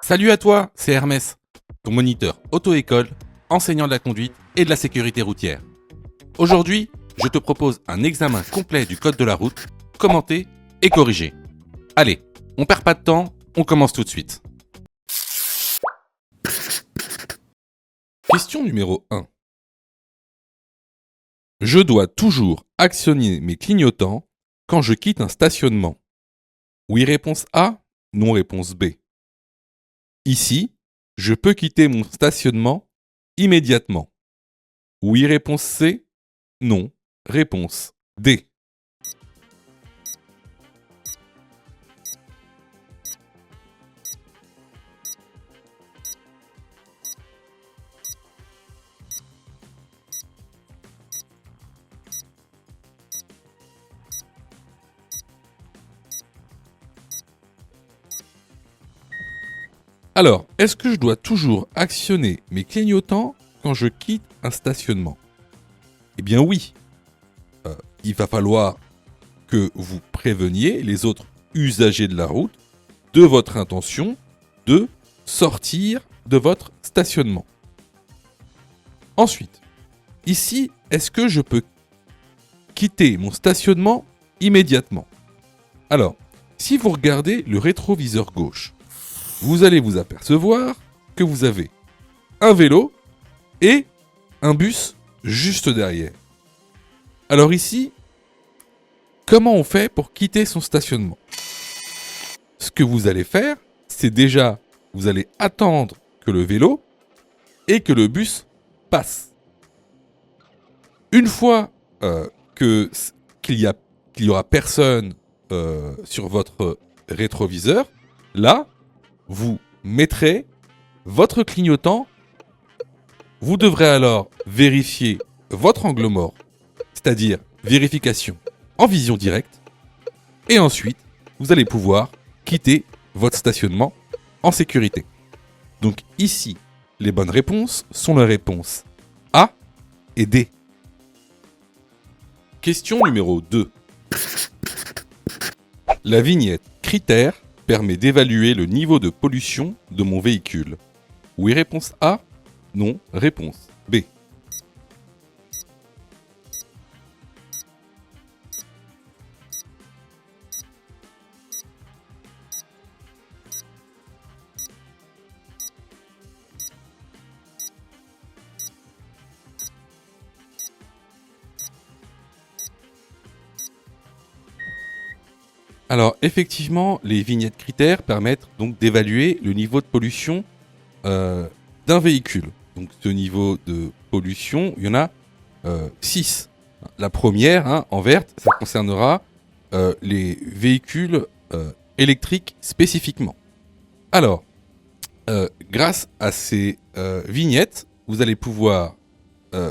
Salut à toi, c'est Hermès, ton moniteur auto-école, enseignant de la conduite et de la sécurité routière. Aujourd'hui, je te propose un examen complet du code de la route, commenté et corrigé. Allez, on perd pas de temps, on commence tout de suite. Question numéro 1. Je dois toujours actionner mes clignotants quand je quitte un stationnement. Oui, réponse A, non, réponse B. Ici, je peux quitter mon stationnement immédiatement. Oui, réponse C, non, réponse D. Alors, est-ce que je dois toujours actionner mes clignotants quand je quitte un stationnement? Eh bien oui. Il va falloir que vous préveniez les autres usagers de la route de votre intention de sortir de votre stationnement. Ensuite, ici, est-ce que je peux quitter mon stationnement immédiatement? Alors, si vous regardez le rétroviseur gauche, vous allez vous apercevoir que vous avez un vélo et un bus juste derrière. Alors ici, comment on fait pour quitter son stationnement? Ce que vous allez faire, c'est déjà, vous allez attendre que le vélo et que le bus passent. Une fois qu'il y aura personne sur votre rétroviseur, là, vous mettrez votre clignotant. Vous devrez alors vérifier votre angle mort, c'est-à-dire vérification en vision directe, et ensuite, vous allez pouvoir quitter votre stationnement en sécurité. Donc ici, les bonnes réponses sont les réponses A et D. Question numéro 2. La vignette critère permet d'évaluer le niveau de pollution de mon véhicule. Oui, réponse A. Non, réponse B. Alors effectivement, les vignettes critères permettent donc d'évaluer le niveau de pollution d'un véhicule. Donc ce niveau de pollution, il y en a 6. La première, en verte, ça concernera les véhicules électriques spécifiquement. Alors, grâce à ces vignettes, vous allez pouvoir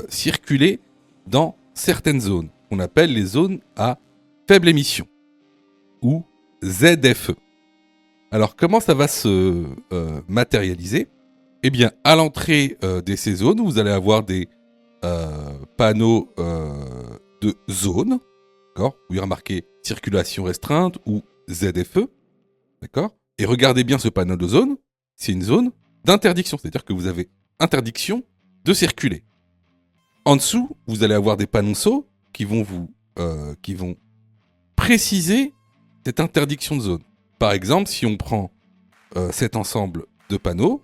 circuler dans certaines zones, qu'on appelle les zones à faible émission, ou ZFE. Alors, comment ça va se matérialiser? Eh bien, à l'entrée de ces zones, vous allez avoir des panneaux de zone, d'accord, où il y a marqué circulation restreinte ou ZFE, d'accord. Et regardez bien ce panneau de zone, c'est une zone d'interdiction, c'est-à-dire que vous avez interdiction de circuler. En dessous, vous allez avoir des panonceaux qui vont préciser cette interdiction de zone. Par exemple, si on prend cet ensemble de panneaux,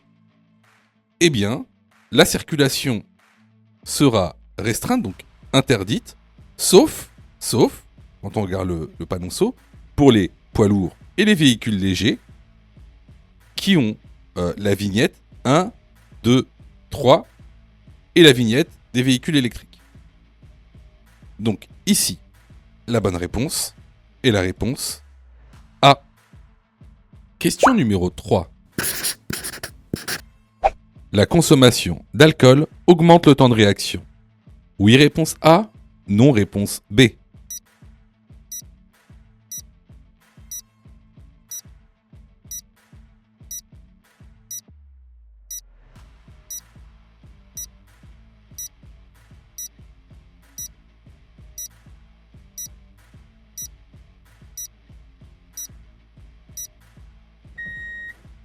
eh bien, la circulation sera restreinte, donc interdite, sauf, quand on regarde le panonceau, pour les poids lourds et les véhicules légers qui ont la vignette 1, 2, 3 et la vignette des véhicules électriques. Donc ici, la bonne réponse est la réponse A. Question numéro 3. La consommation d'alcool augmente le temps de réaction. Oui, réponse A. Non, réponse B.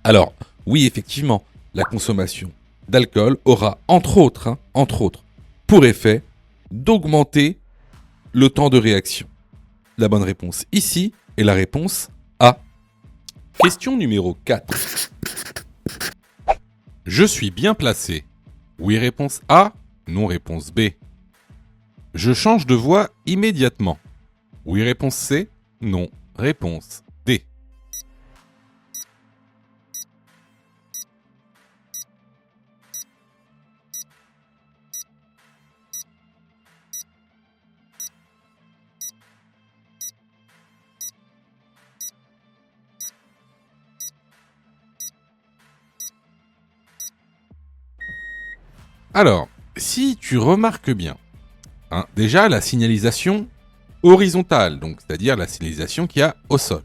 Alors, Oui, effectivement, la consommation d'alcool aura, entre autres, pour effet d'augmenter le temps de réaction. La bonne réponse ici est la réponse A. Question numéro 4. Je suis bien placé. Oui, réponse A. Non, réponse B. Je change de voix immédiatement. Oui, réponse C. Non, réponse D. Alors, si tu remarques bien, déjà la signalisation horizontale, donc c'est-à-dire la signalisation qu'il y a au sol.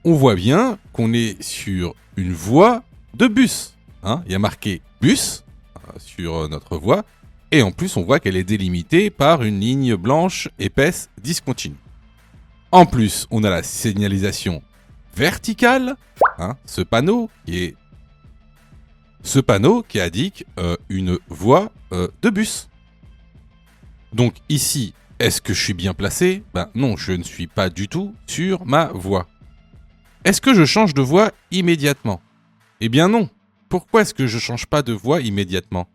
On voit bien qu'on est sur une voie de bus. Il y a marqué bus sur notre voie, et en plus on voit qu'elle est délimitée par une ligne blanche épaisse discontinue. En plus, on a la signalisation verticale, ce panneau qui indique une voie de bus. Donc ici, est-ce que je suis bien placé ? Non, je ne suis pas du tout sur ma voie. Est-ce que je change de voie immédiatement ? Eh bien non. Pourquoi est-ce que je ne change pas de voie immédiatement ?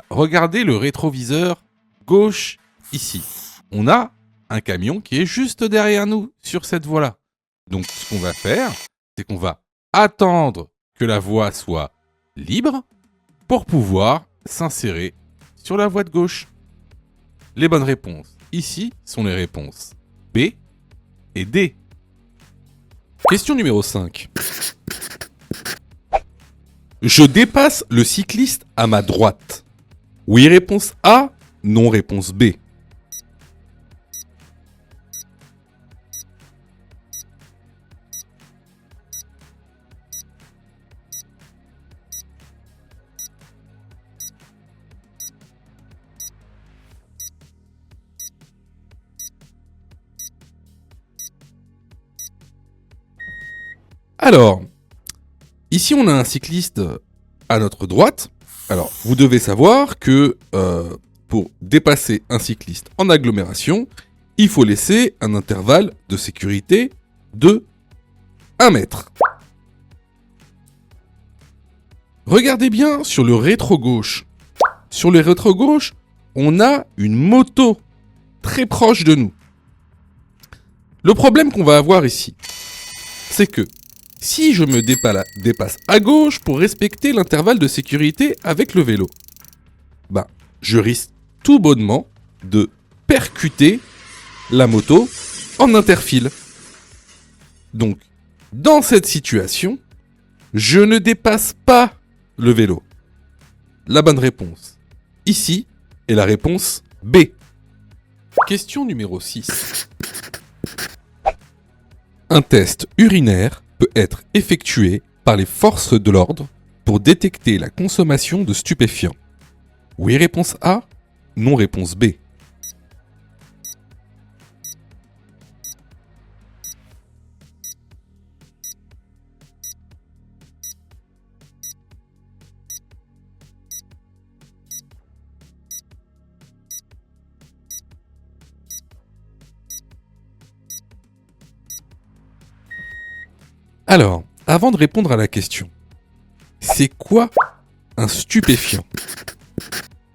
Regardez le rétroviseur gauche ici. On a un camion qui est juste derrière nous sur cette voie-là. Donc ce qu'on va faire, c'est qu'on va attendre que la voie soit libre pour pouvoir s'insérer sur la voie de gauche. Les bonnes réponses ici sont les réponses B et D. Question numéro 5. Je dépasse le cycliste à ma droite. Oui, réponse A. Non, réponse B. Alors, ici on a un cycliste à notre droite. Alors, vous devez savoir que pour dépasser un cycliste en agglomération, il faut laisser un intervalle de sécurité de 1 mètre. Regardez bien sur le rétro-gauche. Sur le rétro-gauche, on a une moto très proche de nous. Le problème qu'on va avoir ici, c'est que si je me dépasse à gauche pour respecter l'intervalle de sécurité avec le vélo, je risque tout bonnement de percuter la moto en interfile. Donc, dans cette situation, je ne dépasse pas le vélo. La bonne réponse ici est la réponse B. Question numéro 6. Un test urinaire peut être effectué par les forces de l'ordre pour détecter la consommation de stupéfiants. Oui, réponse A. Non, réponse B. Alors, avant de répondre à la question, c'est quoi un stupéfiant ?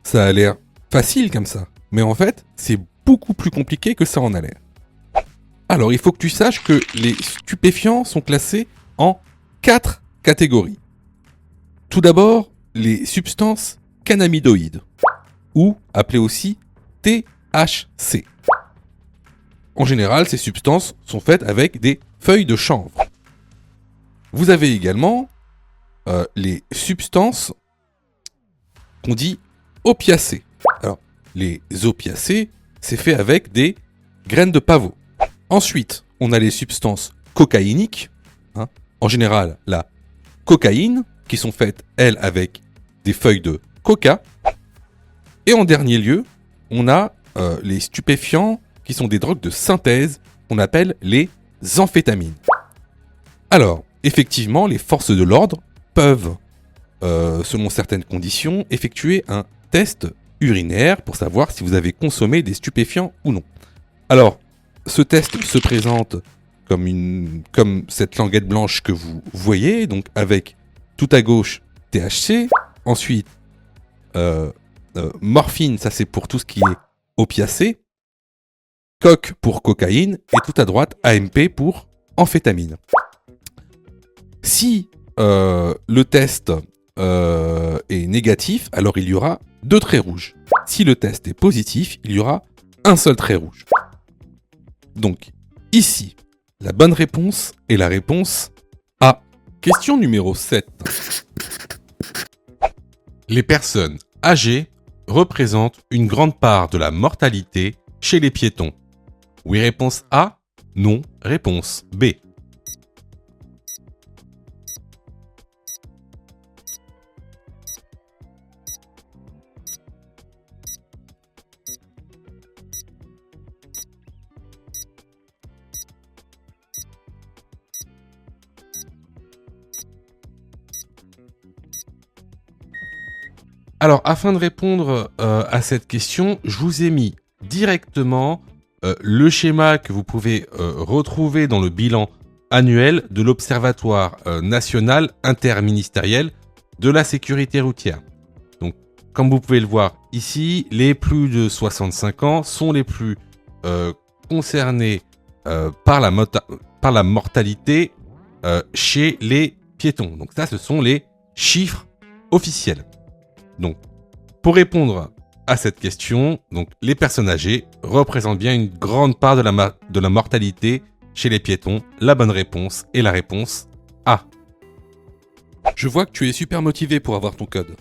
Ça a l'air facile comme ça, mais en fait, c'est beaucoup plus compliqué que ça en a l'air. Alors, il faut que tu saches que les stupéfiants sont classés en 4 catégories. Tout d'abord, les substances cannabinoïdes, ou appelées aussi THC. En général, ces substances sont faites avec des feuilles de chanvre. Vous avez également les substances qu'on dit opiacées. Alors, les opiacés, c'est fait avec des graines de pavot. Ensuite, on a les substances cocaïniques, en général la cocaïne, qui sont faites, elles, avec des feuilles de coca. Et en dernier lieu, on a les stupéfiants, qui sont des drogues de synthèse, qu'on appelle les amphétamines. Alors, effectivement, les forces de l'ordre peuvent, selon certaines conditions, effectuer un test urinaire pour savoir si vous avez consommé des stupéfiants ou non. Alors, ce test se présente comme cette languette blanche que vous voyez, donc avec tout à gauche THC, ensuite morphine, ça c'est pour tout ce qui est opiacé, coke pour cocaïne, et tout à droite AMP pour amphétamine. Si le test est négatif, alors il y aura 2 traits rouges. Si le test est positif, il y aura un seul trait rouge. Donc, ici, la bonne réponse est la réponse A. Question numéro 7. Les personnes âgées représentent une grande part de la mortalité chez les piétons. Oui, réponse A. Non, réponse B. Alors, afin de répondre à cette question, je vous ai mis directement le schéma que vous pouvez retrouver dans le bilan annuel de l'Observatoire national interministériel de la sécurité routière. Donc, comme vous pouvez le voir ici, les plus de 65 ans sont les plus concernés par la mortalité chez les piétons. Donc ça, ce sont les chiffres officiels. Donc, pour répondre à cette question, donc, les personnes âgées représentent bien une grande part de la mortalité chez les piétons. La bonne réponse est la réponse A. Je vois que tu es super motivé pour avoir ton code.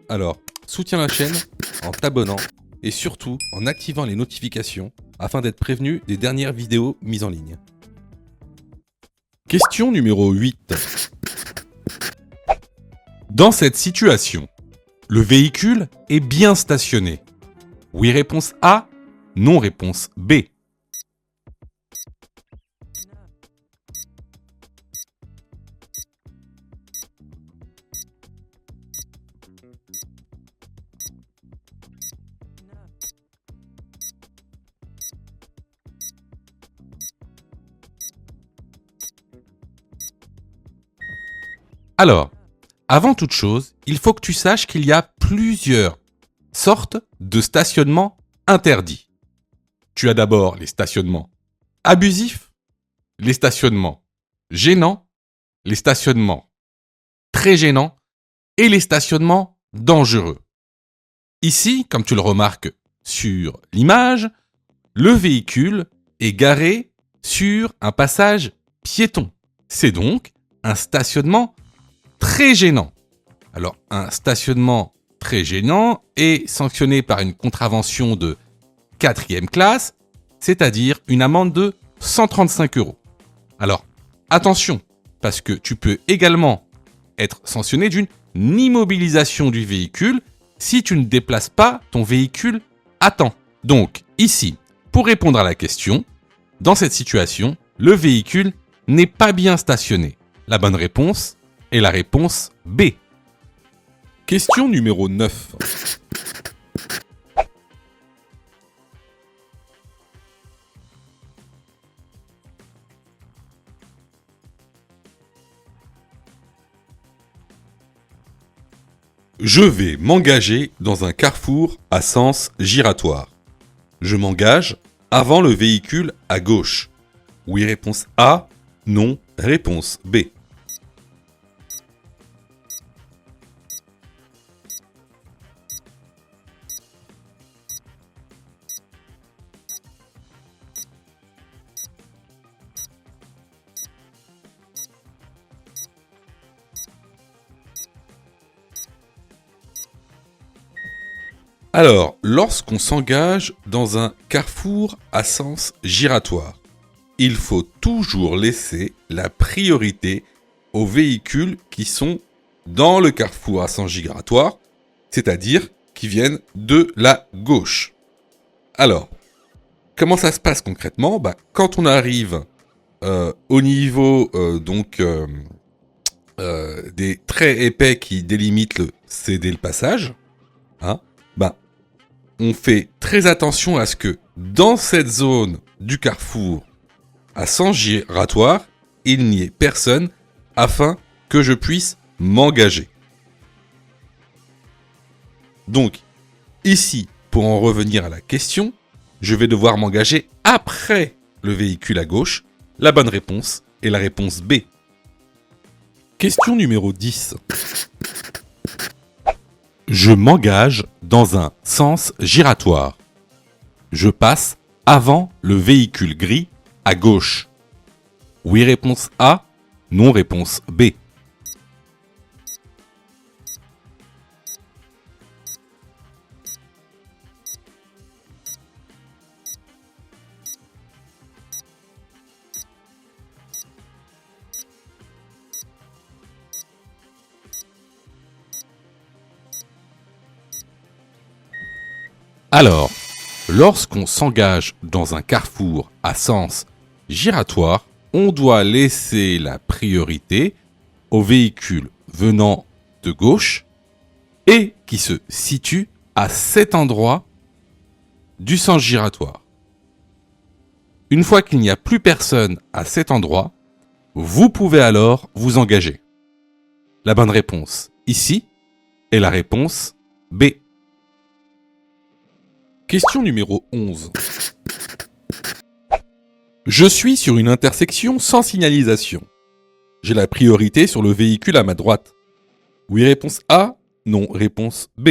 Alors, soutiens la chaîne en t'abonnant et surtout en activant les notifications afin d'être prévenu des dernières vidéos mises en ligne. Question numéro 8. Dans cette situation, le véhicule est bien stationné. Oui, réponse A. Non, réponse B. Alors, avant toute chose, il faut que tu saches qu'il y a plusieurs sortes de stationnements interdits. Tu as d'abord les stationnements abusifs, les stationnements gênants, les stationnements très gênants et les stationnements dangereux. Ici, comme tu le remarques sur l'image, le véhicule est garé sur un passage piéton. C'est donc un stationnement très gênant. Alors, un stationnement très gênant est sanctionné par une contravention de 4e classe, c'est-à-dire une amende de 135 €. Alors, attention, parce que tu peux également être sanctionné d'une immobilisation du véhicule si tu ne déplaces pas ton véhicule à temps. Donc, ici, pour répondre à la question, dans cette situation, le véhicule n'est pas bien stationné. La bonne réponse est la réponse B. Question numéro 9. Je vais m'engager dans un carrefour à sens giratoire. Je m'engage avant le véhicule à gauche. Oui, réponse A. Non, réponse B. Alors, lorsqu'on s'engage dans un carrefour à sens giratoire, il faut toujours laisser la priorité aux véhicules qui sont dans le carrefour à sens giratoire, c'est-à-dire qui viennent de la gauche. Alors, comment ça se passe concrètement ? Quand on arrive au niveau des traits épais qui délimitent le céder le passage, hein, ben, on fait très attention à ce que dans cette zone du carrefour à sens giratoire, il n'y ait personne afin que je puisse m'engager. Donc, ici, pour en revenir à la question, je vais devoir m'engager après le véhicule à gauche. La bonne réponse est la réponse B. Question numéro 10. Je m'engage dans un sens giratoire. Je passe avant le véhicule gris à gauche. Oui, réponse A. Non, réponse B. Alors, lorsqu'on s'engage dans un carrefour à sens giratoire, on doit laisser la priorité aux véhicules venant de gauche et qui se situent à cet endroit du sens giratoire. Une fois qu'il n'y a plus personne à cet endroit, vous pouvez alors vous engager. La bonne réponse ici est la réponse B. Question numéro 11. Je suis sur une intersection sans signalisation. J'ai la priorité sur le véhicule à ma droite. Oui, réponse A. Non, réponse B.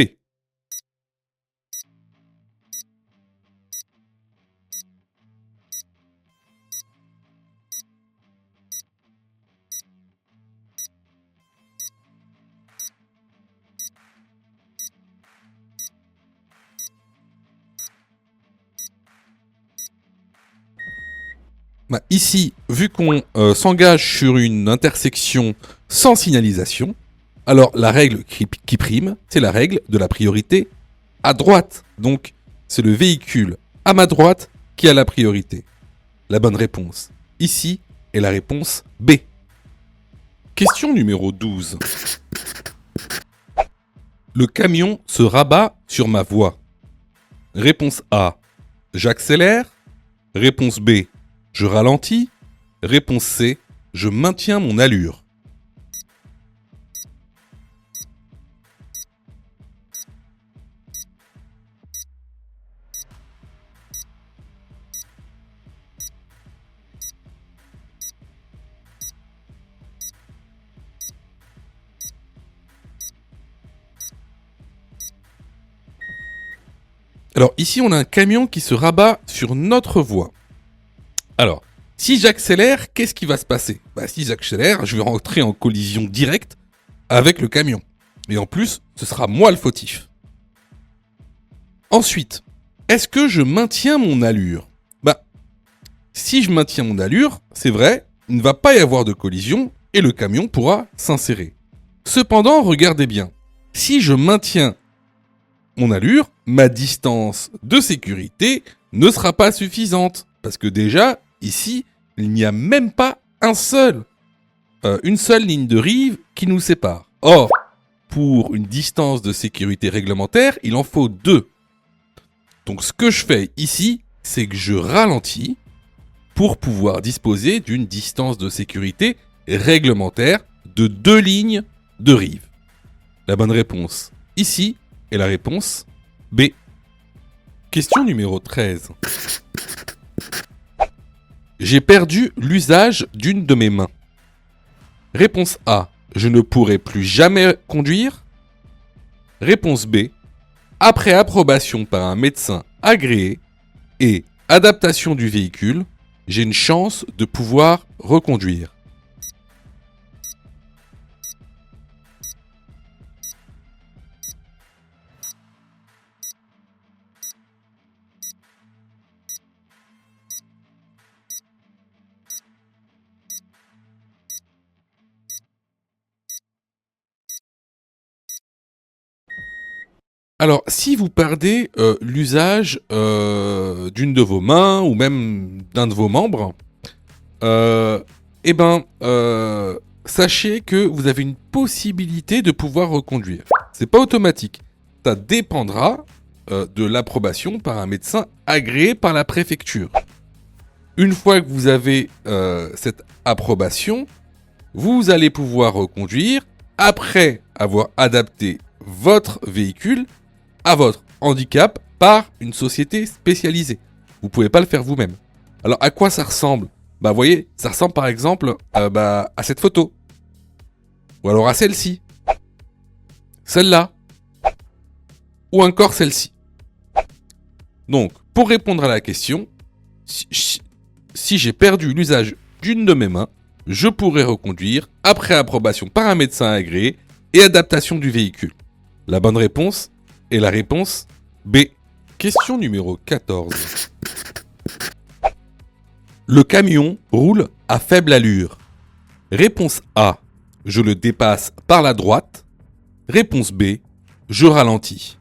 Bah, ici, vu qu'on s'engage sur une intersection sans signalisation, alors la règle qui prime, c'est la règle de la priorité à droite. Donc, c'est le véhicule à ma droite qui a la priorité. La bonne réponse ici est la réponse B. Question numéro 12. Le camion se rabat sur ma voie. Réponse A. J'accélère. Réponse B. Je ralentis. Réponse C. Je maintiens mon allure. Alors ici, on a un camion qui se rabat sur notre voie. Alors, si j'accélère, qu'est-ce qui va se passer ? Si j'accélère, je vais rentrer en collision directe avec le camion. Et en plus, ce sera moi le fautif. Ensuite, est-ce que je maintiens mon allure ? Si je maintiens mon allure, c'est vrai, il ne va pas y avoir de collision et le camion pourra s'insérer. Cependant, regardez bien, si je maintiens mon allure, ma distance de sécurité ne sera pas suffisante. Parce que déjà, ici, il n'y a même pas une seule ligne de rive qui nous sépare. Or, pour une distance de sécurité réglementaire, il en faut 2. Donc ce que je fais ici, c'est que je ralentis pour pouvoir disposer d'une distance de sécurité réglementaire de 2 lignes de rive. La bonne réponse ici est la réponse B. Question numéro 13. J'ai perdu l'usage d'une de mes mains. Réponse A. Je ne pourrai plus jamais conduire. Réponse B. Après approbation par un médecin agréé et adaptation du véhicule, j'ai une chance de pouvoir reconduire. Alors, si vous perdez l'usage d'une de vos mains ou même d'un de vos membres, sachez que vous avez une possibilité de pouvoir reconduire. C'est pas automatique. Ça dépendra de l'approbation par un médecin agréé par la préfecture. Une fois que vous avez cette approbation, vous allez pouvoir reconduire après avoir adapté votre véhicule à votre handicap par une société spécialisée. Vous pouvez pas le faire vous-même. Alors à quoi ça ressemble ? Bah vous voyez, ça ressemble par exemple à cette photo. Ou alors à celle-ci. Celle-là. Ou encore celle-ci. Donc, pour répondre à la question, si j'ai perdu l'usage d'une de mes mains, je pourrais reconduire après approbation par un médecin agréé et adaptation du véhicule. La bonne réponse est la réponse B. Question numéro 14. Le camion roule à faible allure. Réponse A. Je le dépasse par la droite. Réponse B. Je ralentis.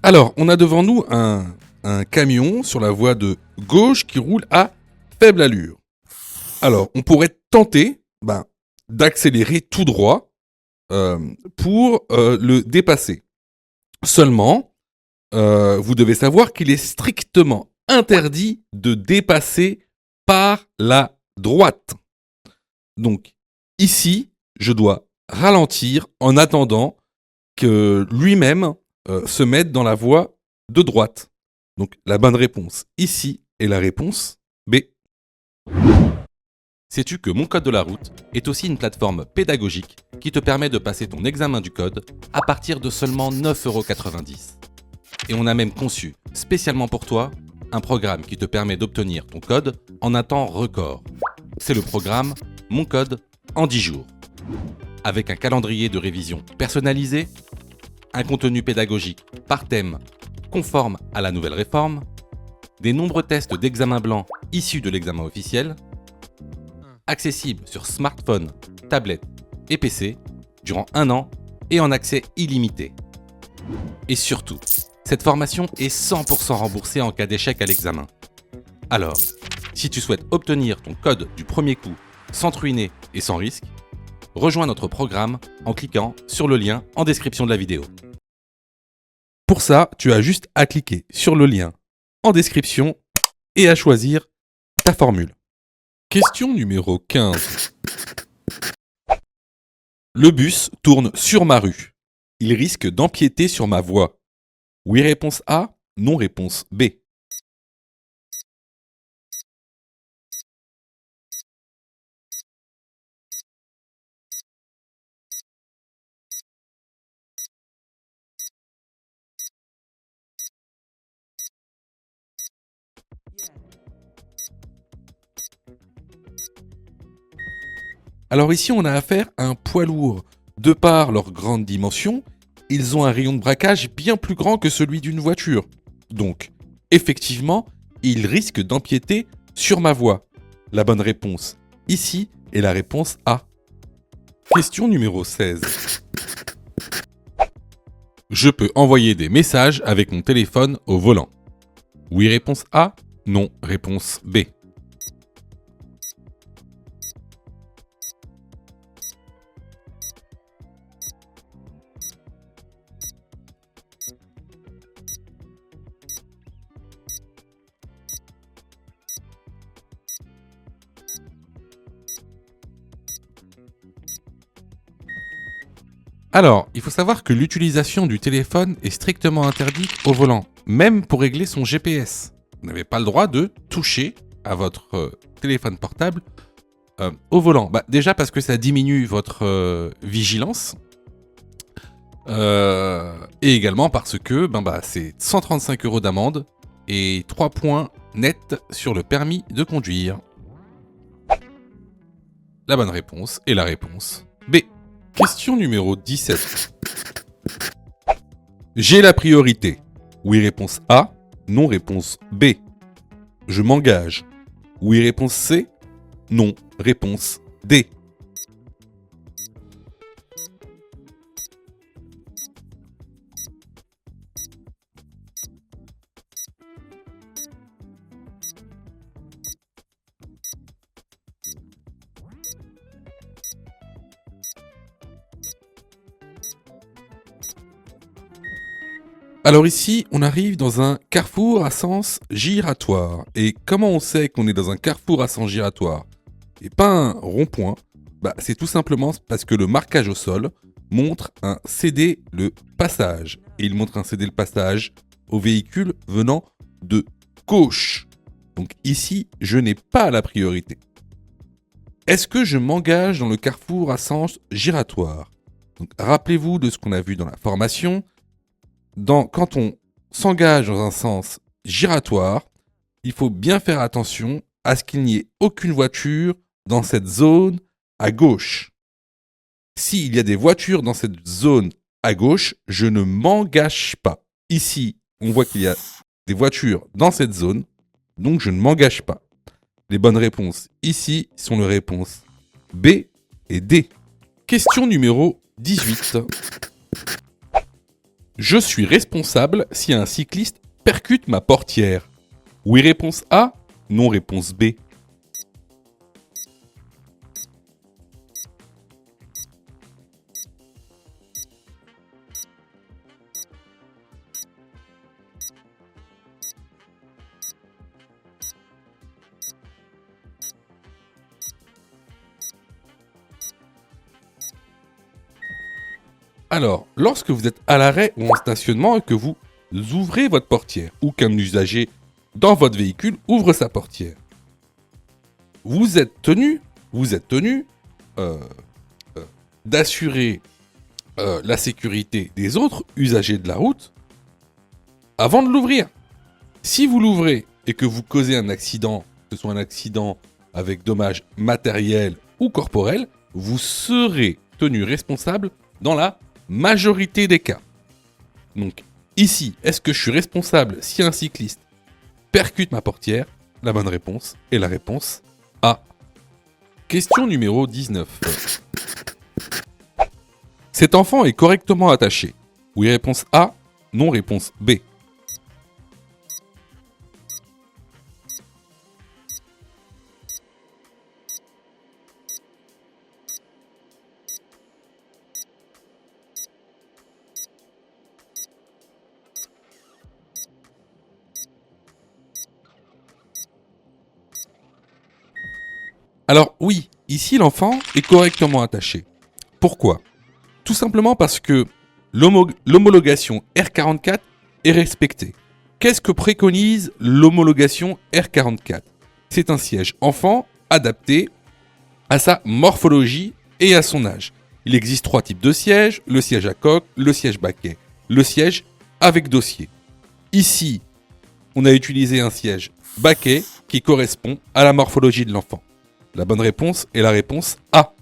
Alors, on a devant nous un camion sur la voie de gauche qui roule à faible allure. Alors, on pourrait tenter d'accélérer tout droit pour le dépasser. Seulement, vous devez savoir qu'il est strictement interdit de dépasser par la droite. Donc, ici, je dois ralentir en attendant que lui-même se mette dans la voie de droite. Donc, la bonne réponse ici est la réponse B. Sais-tu que Mon Code de la route est aussi une plateforme pédagogique qui te permet de passer ton examen du code à partir de seulement 9,90 €. Et on a même conçu, spécialement pour toi, un programme qui te permet d'obtenir ton code en un temps record. C'est le programme Mon Code en 10 jours. Avec un calendrier de révision personnalisé, un contenu pédagogique par thème conforme à la nouvelle réforme, des nombreux tests d'examen blanc issus de l'examen officiel, accessible sur smartphone, tablette et PC durant 1 an et en accès illimité. Et surtout, cette formation est 100% remboursée en cas d'échec à l'examen. Alors, si tu souhaites obtenir ton code du premier coup sans te ruiner et sans risque, rejoins notre programme en cliquant sur le lien en description de la vidéo. Pour ça, tu as juste à cliquer sur le lien en description et à choisir ta formule. Question numéro 15. Le bus tourne sur ma rue. Il risque d'empiéter sur ma voie. Oui, réponse A. Non, réponse B. Alors ici, on a affaire à un poids lourd. De par leur grande dimension, ils ont un rayon de braquage bien plus grand que celui d'une voiture. Donc, effectivement, ils risquent d'empiéter sur ma voie. La bonne réponse ici est la réponse A. Question numéro 16. Je peux envoyer des messages avec mon téléphone au volant. Oui, réponse A. Non, réponse B. Alors, il faut savoir que l'utilisation du téléphone est strictement interdite au volant, même pour régler son GPS. Vous n'avez pas le droit de toucher à votre téléphone portable au volant. Déjà parce que ça diminue votre vigilance, et également parce que c'est 135 € d'amende et 3 points nets sur le permis de conduire. La bonne réponse est la réponse B. Question numéro 17. J'ai la priorité. Oui, réponse A. Non, réponse B. Je m'engage. Oui, réponse C. Non, réponse D. Alors ici, on arrive dans un carrefour à sens giratoire. Et comment on sait qu'on est dans un carrefour à sens giratoire et pas un rond-point? C'est tout simplement parce que le marquage au sol montre un céder le passage. Et il montre un céder le passage au véhicule venant de gauche. Donc ici, je n'ai pas la priorité. Est-ce que je m'engage dans le carrefour à sens giratoire? Donc, rappelez-vous de ce qu'on a vu dans la formation. Quand on s'engage dans un sens giratoire, il faut bien faire attention à ce qu'il n'y ait aucune voiture dans cette zone à gauche. S'il y a des voitures dans cette zone à gauche, je ne m'engage pas. Ici, on voit qu'il y a des voitures dans cette zone, donc je ne m'engage pas. Les bonnes réponses ici sont les réponses B et D. Question numéro 18. Je suis responsable si un cycliste percute ma portière. Oui, réponse A. Non, réponse B. Alors, lorsque vous êtes à l'arrêt ou en stationnement et que vous ouvrez votre portière, ou qu'un usager dans votre véhicule ouvre sa portière, vous êtes tenu d'assurer la sécurité des autres usagers de la route avant de l'ouvrir. Si vous l'ouvrez et que vous causez un accident, que ce soit un accident avec dommages matériels ou corporels, vous serez tenu responsable dans la majorité des cas. Donc ici, est-ce que je suis responsable si un cycliste percute ma portière? La bonne réponse est la réponse A. Question numéro 19. Cet enfant est correctement attaché. Oui, réponse A. Non, réponse B. Alors oui, ici l'enfant est correctement attaché. Pourquoi? Tout simplement parce que l'homologation R44 est respectée. Qu'est-ce que préconise l'homologation R44? C'est un siège enfant adapté à sa morphologie et à son âge. Il existe 3 types de sièges, le siège à coque, le siège baquet, le siège avec dossier. Ici, on a utilisé un siège baquet qui correspond à la morphologie de l'enfant. La bonne réponse est la réponse A.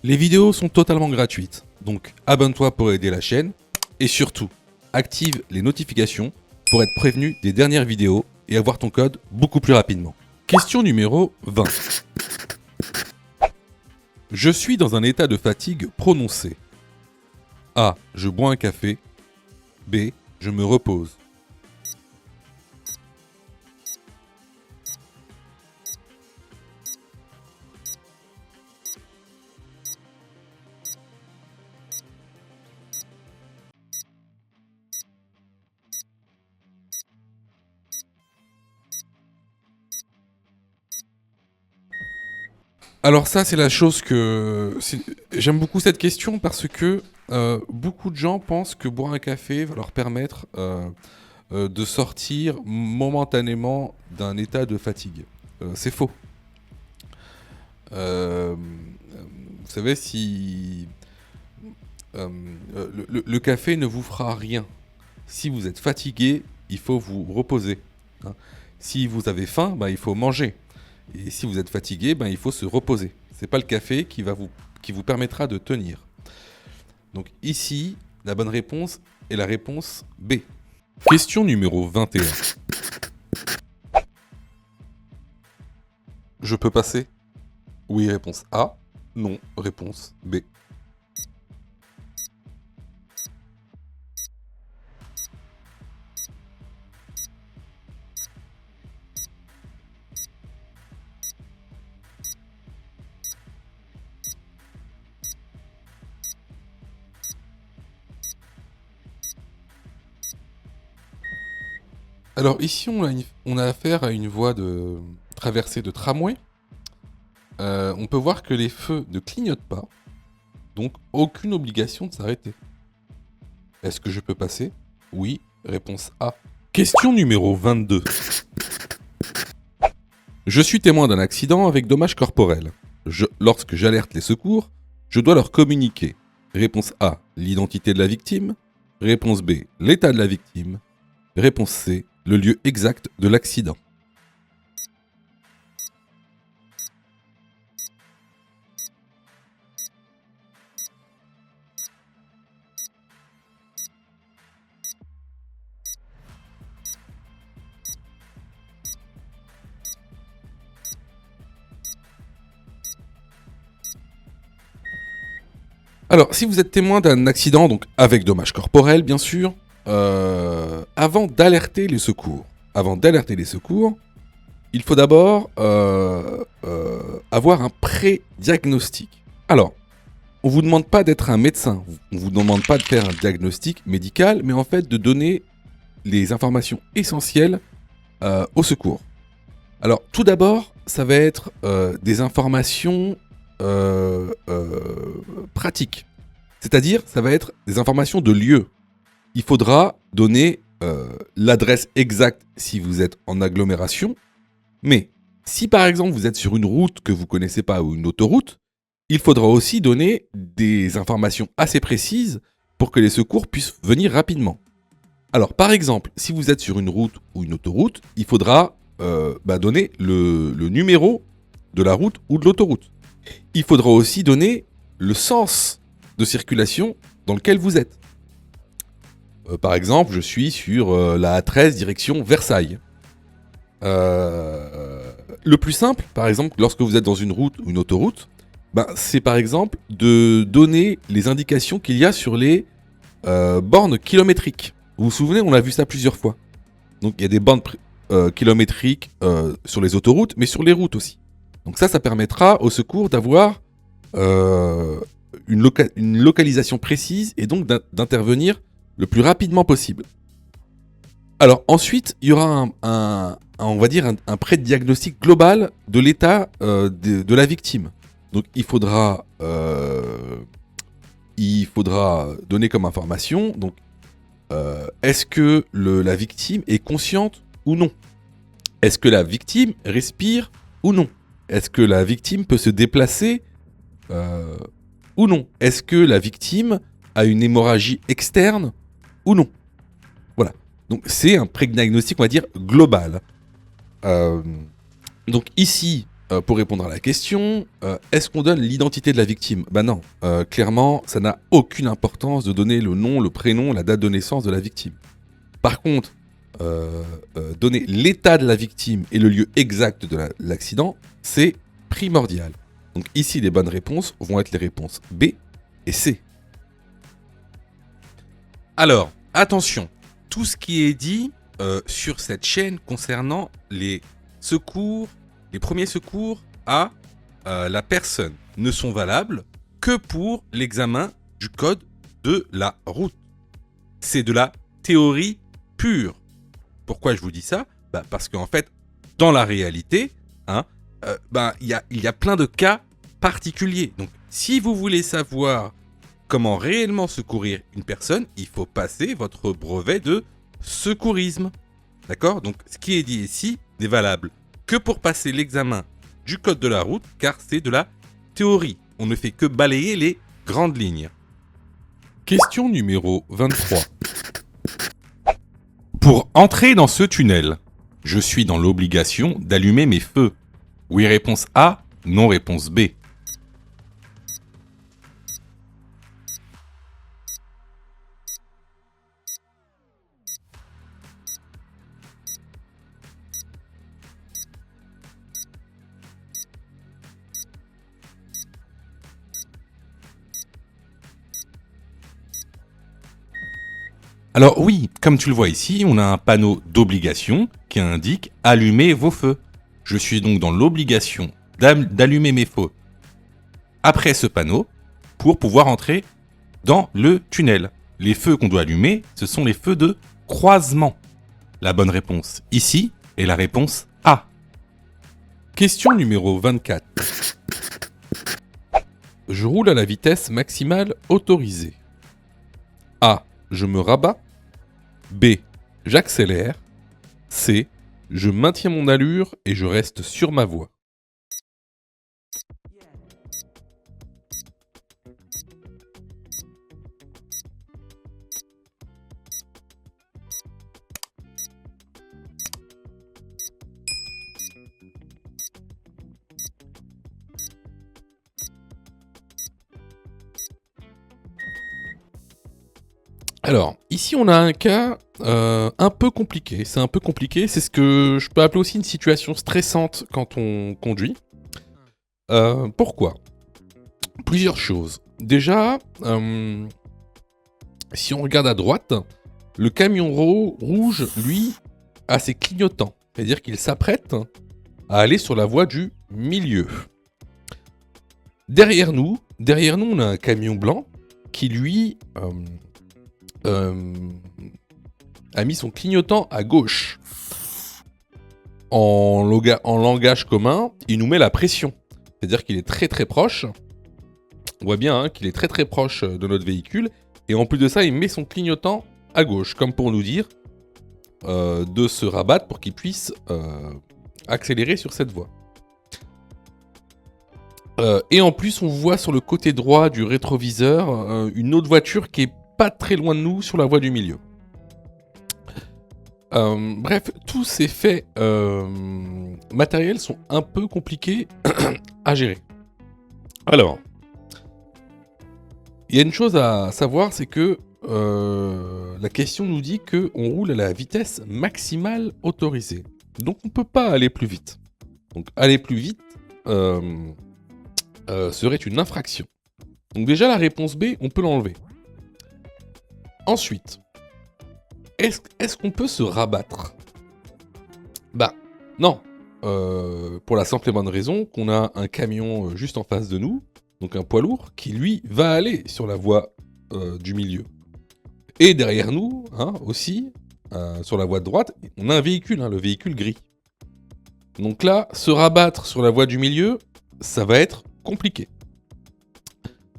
Les vidéos sont totalement gratuites, donc abonne-toi pour aider la chaîne et surtout, active les notifications pour être prévenu des dernières vidéos et avoir ton code beaucoup plus rapidement. Question numéro 20. Je suis dans un état de fatigue prononcé. A. Je bois un café. B. Je me repose. Alors ça, c'est la chose que... J'aime beaucoup cette question parce que beaucoup de gens pensent que boire un café va leur permettre de sortir momentanément d'un état de fatigue. C'est faux. Vous savez, si le café ne vous fera rien. Si vous êtes fatigué, il faut vous reposer. Hein. Si vous avez faim, il faut manger. Et si vous êtes fatigué, il faut se reposer. C'est pas le café qui vous permettra de tenir. Donc ici, la bonne réponse est la réponse B. Question numéro 21. Je peux passer? Oui, réponse A. Non, réponse B. Alors ici, on a affaire à une voie de traversée de tramway. On peut voir que les feux ne clignotent pas, donc aucune obligation de s'arrêter. Est-ce que je peux passer? Oui, réponse A. Question numéro 22. Je suis témoin d'un accident avec dommages corporels. Lorsque j'alerte les secours, je dois leur communiquer. Réponse A, l'identité de la victime. Réponse B, l'état de la victime. Réponse C, le lieu exact de l'accident. Alors, si vous êtes témoin d'un accident, donc avec dommages corporels, bien sûr, avant d'alerter les secours, il faut d'abord avoir un pré-diagnostic. Alors, on vous demande pas d'être un médecin, on vous demande pas de faire un diagnostic médical, mais en fait de donner les informations essentielles au secours. Alors, tout d'abord, ça va être des informations pratiques. C'est-à-dire, ça va être des informations de lieu. Il faudra donner l'adresse exacte si vous êtes en agglomération. Mais si par exemple vous êtes sur une route que vous ne connaissez pas ou une autoroute, il faudra aussi donner des informations assez précises pour que les secours puissent venir rapidement. Alors par exemple, si vous êtes sur une route ou une autoroute, il faudra donner le numéro de la route ou de l'autoroute. Il faudra aussi donner le sens de circulation dans lequel vous êtes. Par exemple, je suis sur la A13 direction Versailles. Le plus simple, par exemple, lorsque vous êtes dans une route ou une autoroute, c'est par exemple de donner les indications qu'il y a sur les bornes kilométriques. Vous vous souvenez, on a vu ça plusieurs fois. Donc il y a des bornes kilométriques sur les autoroutes, mais sur les routes aussi. Donc ça permettra au secours d'avoir une localisation précise et donc d'intervenir le plus rapidement possible. Alors ensuite, il y aura on va dire un pré-diagnostic global de l'état de la victime. Donc il faudra donner comme information, donc est-ce que la victime est consciente ou non? Est-ce que la victime respire ou non? Est-ce que la victime peut se déplacer ou non? Est-ce que la victime a une hémorragie externe ou non? Voilà. Donc c'est un pré-diagnostic, on va dire, global. Donc ici, pour répondre à la question, est-ce qu'on donne l'identité de la victime? Non. Clairement, ça n'a aucune importance de donner le nom, le prénom, la date de naissance de la victime. Par contre, donner l'état de la victime et le lieu exact de l'accident, c'est primordial. Donc ici, les bonnes réponses vont être les réponses B et C. Alors, attention, tout ce qui est dit sur cette chaîne concernant les secours, les premiers secours à la personne ne sont valables que pour l'examen du code de la route. C'est de la théorie pure. Pourquoi je vous dis ça? Parce qu'en fait, dans la réalité, il y a plein de cas particuliers. Donc, si vous voulez savoir comment réellement secourir une personne, il faut passer votre brevet de secourisme. D'accord? Donc, ce qui est dit ici n'est valable que pour passer l'examen du code de la route, car c'est de la théorie. On ne fait que balayer les grandes lignes. Question numéro 23. Pour entrer dans ce tunnel, je suis dans l'obligation d'allumer mes feux. Oui, réponse A, non, réponse B. Alors oui, comme tu le vois ici, on a un panneau d'obligation qui indique « Allumez vos feux ». Je suis donc dans l'obligation d'allumer mes feux après ce panneau pour pouvoir entrer dans le tunnel. Les feux qu'on doit allumer, ce sont les feux de croisement. La bonne réponse ici est la réponse A. Question numéro 24. Je roule à la vitesse maximale autorisée. A. Je me rabats. B. J'accélère. C. Je maintiens mon allure et je reste sur ma voie. Alors, ici on a un cas un peu compliqué. C'est un peu compliqué, c'est ce que je peux appeler aussi une situation stressante quand on conduit. Pourquoi ? Plusieurs choses. Déjà, si on regarde à droite, le camion rouge, lui, a ses clignotants. C'est-à-dire qu'il s'apprête à aller sur la voie du milieu. Derrière nous, on a un camion blanc qui, lui, a mis son clignotant à gauche. En langage commun, il nous met la pression. C'est-à-dire qu'il est très très proche. On voit bien qu'il est très très proche de notre véhicule. Et en plus de ça, il met son clignotant à gauche. Comme pour nous dire de se rabattre pour qu'il puisse accélérer sur cette voie. Et en plus, on voit sur le côté droit du rétroviseur une autre voiture qui est pas très loin de nous sur la voie du milieu. Bref, tous ces faits matériels sont un peu compliqués à gérer. Alors, il y a une chose à savoir, c'est que la question nous dit qu'on roule à la vitesse maximale autorisée. Donc on ne peut pas aller plus vite. Donc aller plus vite serait une infraction. Donc déjà la réponse B, on peut l'enlever. Ensuite, est-ce qu'on peut se rabattre ? Bah, non. Pour la simple et bonne raison qu'on a un camion juste en face de nous, donc un poids lourd, qui lui va aller sur la voie du milieu. Et derrière nous, aussi, sur la voie de droite, on a un véhicule, le véhicule gris. Donc là, se rabattre sur la voie du milieu, ça va être compliqué.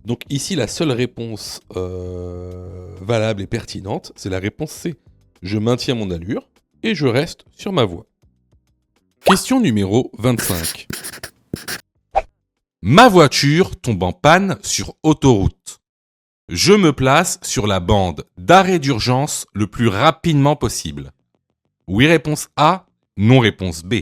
Donc ici, la seule réponse valable et pertinente, c'est la réponse C. Je maintiens mon allure et je reste sur ma voie. Question numéro 25. Ma voiture tombe en panne sur autoroute. Je me place sur la bande d'arrêt d'urgence le plus rapidement possible. Oui, réponse A, non, réponse B.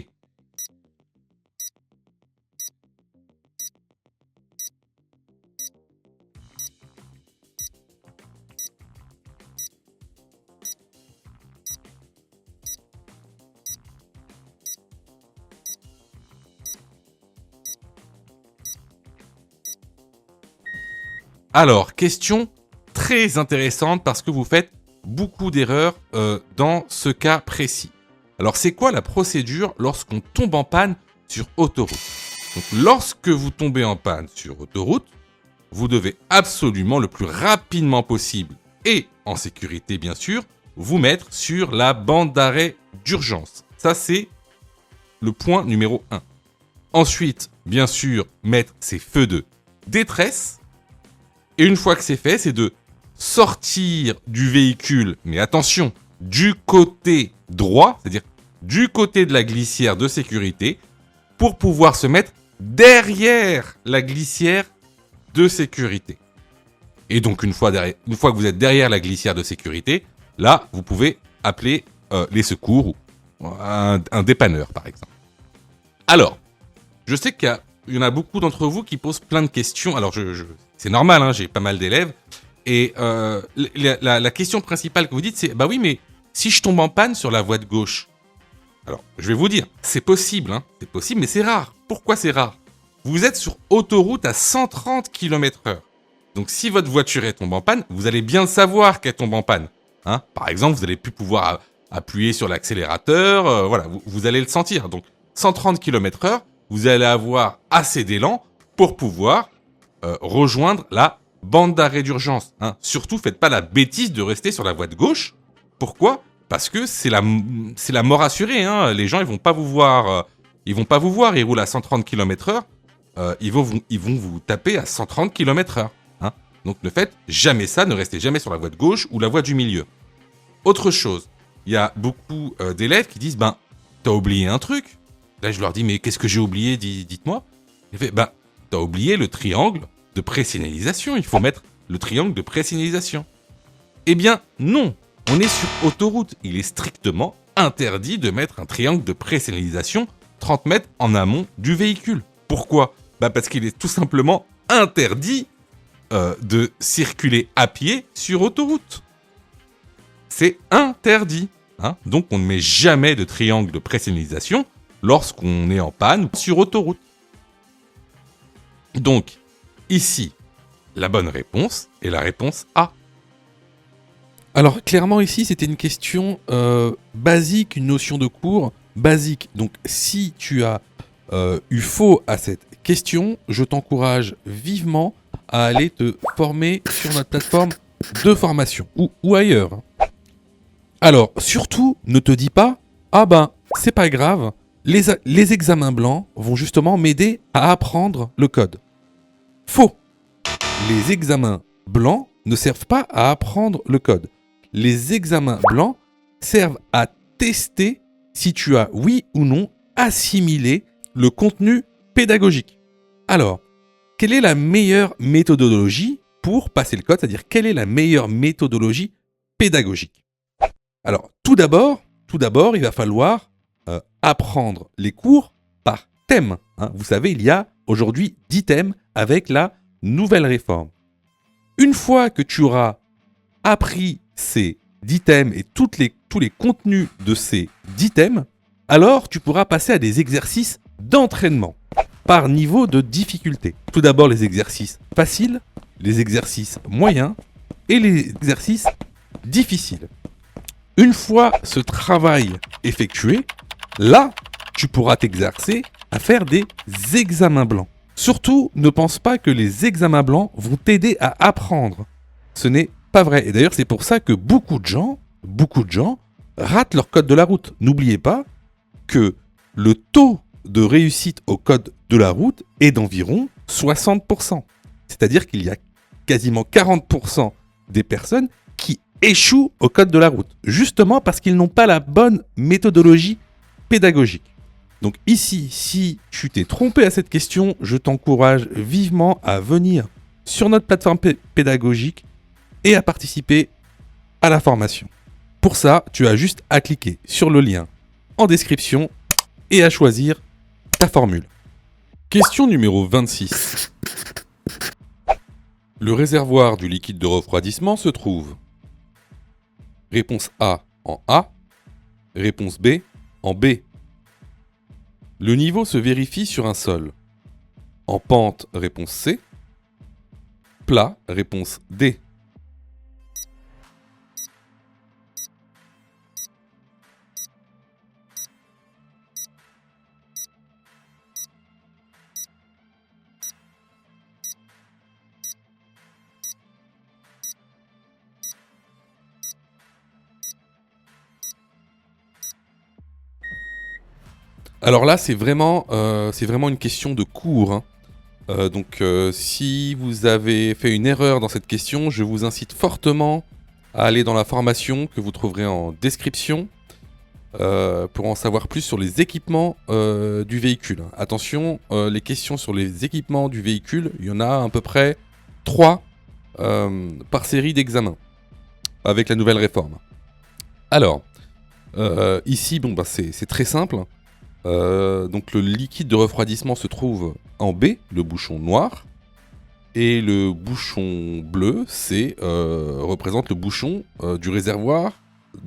Alors, question très intéressante parce que vous faites beaucoup d'erreurs dans ce cas précis. Alors, c'est quoi la procédure lorsqu'on tombe en panne sur autoroute ? Donc, lorsque vous tombez en panne sur autoroute, vous devez absolument le plus rapidement possible et en sécurité bien sûr, vous mettre sur la bande d'arrêt d'urgence. Ça, c'est le point numéro 1. Ensuite, bien sûr, mettre ses feux de détresse. Et une fois que c'est fait, c'est de sortir du véhicule, mais attention, du côté droit, c'est-à-dire du côté de la glissière de sécurité, pour pouvoir se mettre derrière la glissière de sécurité. Et donc une fois que vous êtes derrière la glissière de sécurité, là, vous pouvez appeler les secours ou un dépanneur, par exemple. Alors, je sais qu'il y en a beaucoup d'entre vous qui posent plein de questions. Alors, c'est normal, j'ai pas mal d'élèves. Et la question principale que vous dites, c'est « Bah oui, mais si je tombe en panne sur la voie de gauche ?» Alors, je vais vous dire, c'est possible, c'est possible, mais c'est rare. Pourquoi c'est rare ? Vous êtes sur autoroute à 130 km/h. Donc, si votre voiture tombe en panne, vous allez bien savoir qu'elle tombe en panne. Hein. Par exemple, vous allez plus pouvoir appuyer sur l'accélérateur. Voilà, vous allez le sentir. Donc, 130 km/h, vous allez avoir assez d'élan pour pouvoir rejoindre la bande d'arrêt d'urgence. Hein. Surtout, faites pas la bêtise de rester sur la voie de gauche. Pourquoi ? Parce que c'est la mort assurée. Hein. Les gens, ils vont pas vous voir. Ils roulent à 130 km/h. Ils vont vous taper à 130 km/h. Hein. Donc ne faites jamais ça. Ne restez jamais sur la voie de gauche ou la voie du milieu. Autre chose, il y a beaucoup d'élèves qui disent t'as oublié un truc. Là, je leur dis mais qu'est-ce que j'ai oublié ? Dites-moi. Il fait t'as oublié le triangle de présignalisation. Il faut mettre le triangle de présignalisation. Eh bien, non. On est sur autoroute. Il est strictement interdit de mettre un triangle de présignalisation 30 mètres en amont du véhicule. Pourquoi ? Parce qu'il est tout simplement interdit de circuler à pied sur autoroute. C'est interdit. Hein. Donc, on ne met jamais de triangle de présignalisation lorsqu'on est en panne sur autoroute. Donc, ici, la bonne réponse est la réponse A. Alors, clairement, ici, c'était une question basique, une notion de cours basique. Donc, si tu as eu faux à cette question, je t'encourage vivement à aller te former sur notre plateforme de formation ou ailleurs. Alors, surtout, ne te dis pas « Ah c'est pas grave, les examens blancs vont justement m'aider à apprendre le code. » Faux. Les examens blancs ne servent pas à apprendre le code. Les examens blancs servent à tester si tu as, oui ou non, assimilé le contenu pédagogique. Alors, quelle est la meilleure méthodologie pour passer le code ? C'est-à-dire, quelle est la meilleure méthodologie pédagogique ? Alors, tout d'abord, il va falloir apprendre les cours par thème. Hein. Vous savez, il y a aujourd'hui 10 thèmes avec la nouvelle réforme. Une fois que tu auras appris ces 10 thèmes et tous les contenus de ces 10 thèmes, alors tu pourras passer à des exercices d'entraînement par niveau de difficulté. Tout d'abord les exercices faciles, les exercices moyens et les exercices difficiles. Une fois ce travail effectué, là, tu pourras t'exercer à faire des examens blancs. Surtout, ne pense pas que les examens blancs vont t'aider à apprendre. Ce n'est pas vrai. Et d'ailleurs, c'est pour ça que beaucoup de gens ratent leur code de la route. N'oubliez pas que le taux de réussite au code de la route est d'environ 60%. C'est-à-dire qu'il y a quasiment 40% des personnes qui échouent au code de la route, justement parce qu'ils n'ont pas la bonne méthodologie pédagogique. Donc ici, si tu t'es trompé à cette question, je t'encourage vivement à venir sur notre plateforme pédagogique et à participer à la formation. Pour ça, tu as juste à cliquer sur le lien en description et à choisir ta formule. Question numéro 26. Le réservoir du liquide de refroidissement se trouve. Réponse A en A. Réponse B en B. Le niveau se vérifie sur un sol. En pente, réponse C. Plat, réponse D. Alors là, c'est vraiment une question de cours. Hein. Donc, si vous avez fait une erreur dans cette question, je vous incite fortement à aller dans la formation que vous trouverez en description pour en savoir plus sur les équipements du véhicule. Attention, les questions sur les équipements du véhicule, il y en a à peu près 3 par série d'examens avec la nouvelle réforme. Alors, ici, c'est très simple. Donc le liquide de refroidissement se trouve en B, le bouchon noir, et le bouchon bleu, représente le bouchon du réservoir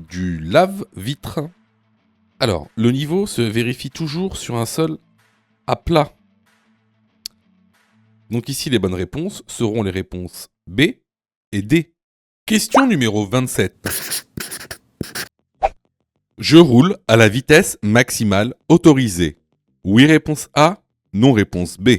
du lave-vitre. Alors, le niveau se vérifie toujours sur un sol à plat. Donc ici, les bonnes réponses seront les réponses B et D. Question numéro 27. Je roule à la vitesse maximale autorisée. Oui, réponse A. Non, réponse B.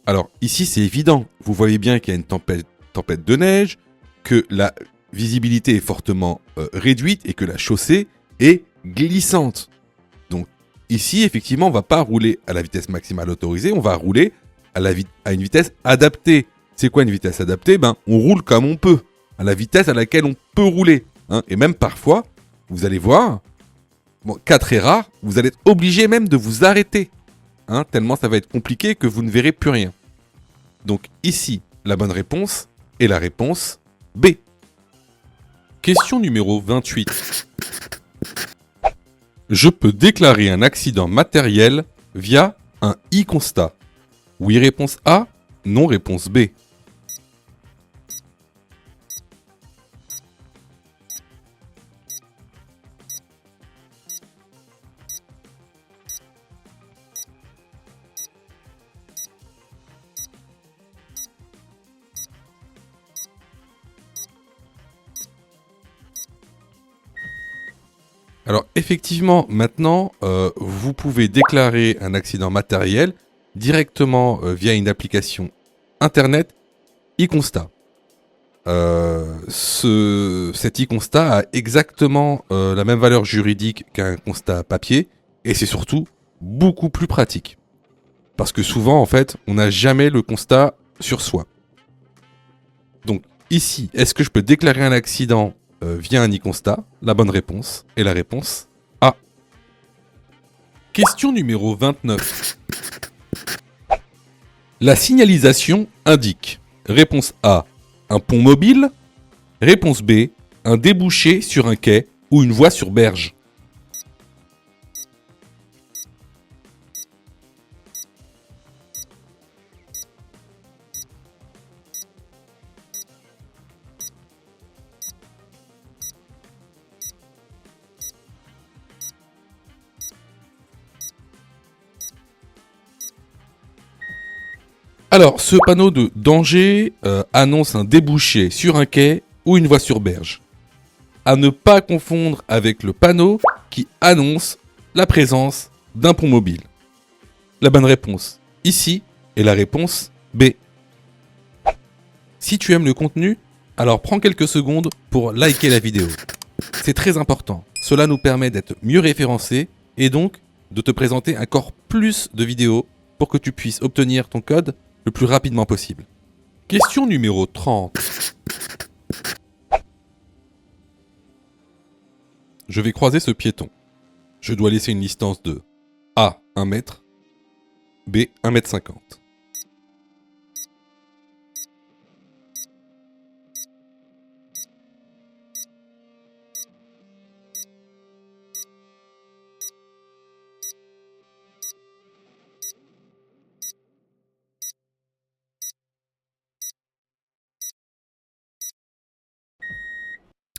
Alors ici c'est évident, vous voyez bien qu'il y a une tempête de neige, que la visibilité est fortement réduite et que la chaussée est glissante. Donc ici effectivement on ne va pas rouler à la vitesse maximale autorisée, on va rouler à une vitesse adaptée. C'est quoi une vitesse adaptée? On roule comme on peut, à la vitesse à laquelle on peut rouler. Hein. Et même parfois, vous allez voir, cas très rare, vous allez être obligé même de vous arrêter. Hein, tellement ça va être compliqué que vous ne verrez plus rien. Donc ici, la bonne réponse est la réponse B. Question numéro 28. Je peux déclarer un accident matériel via un e-constat. Oui, réponse A. Non, réponse B. Alors effectivement, maintenant, vous pouvez déclarer un accident matériel directement via une application Internet e-constat. Cet e-constat a exactement la même valeur juridique qu'un constat papier et c'est surtout beaucoup plus pratique. Parce que souvent, en fait, on n'a jamais le constat sur soi. Donc ici, est-ce que je peux déclarer un accident via un e-constat? La bonne réponse est la réponse A. Question numéro 29. La signalisation indique. Réponse A, un pont mobile. Réponse B, un débouché sur un quai ou une voie sur berge. Alors, ce panneau de danger annonce un débouché sur un quai ou une voie sur berge. À ne pas confondre avec le panneau qui annonce la présence d'un pont mobile. La bonne réponse ici est la réponse B. Si tu aimes le contenu, alors prends quelques secondes pour liker la vidéo. C'est très important. Cela nous permet d'être mieux référencés et donc de te présenter encore plus de vidéos pour que tu puisses obtenir ton code le plus rapidement possible. Question numéro 30. Je vais croiser ce piéton. Je dois laisser une distance de A, 1 mètre, B, 1 mètre 50.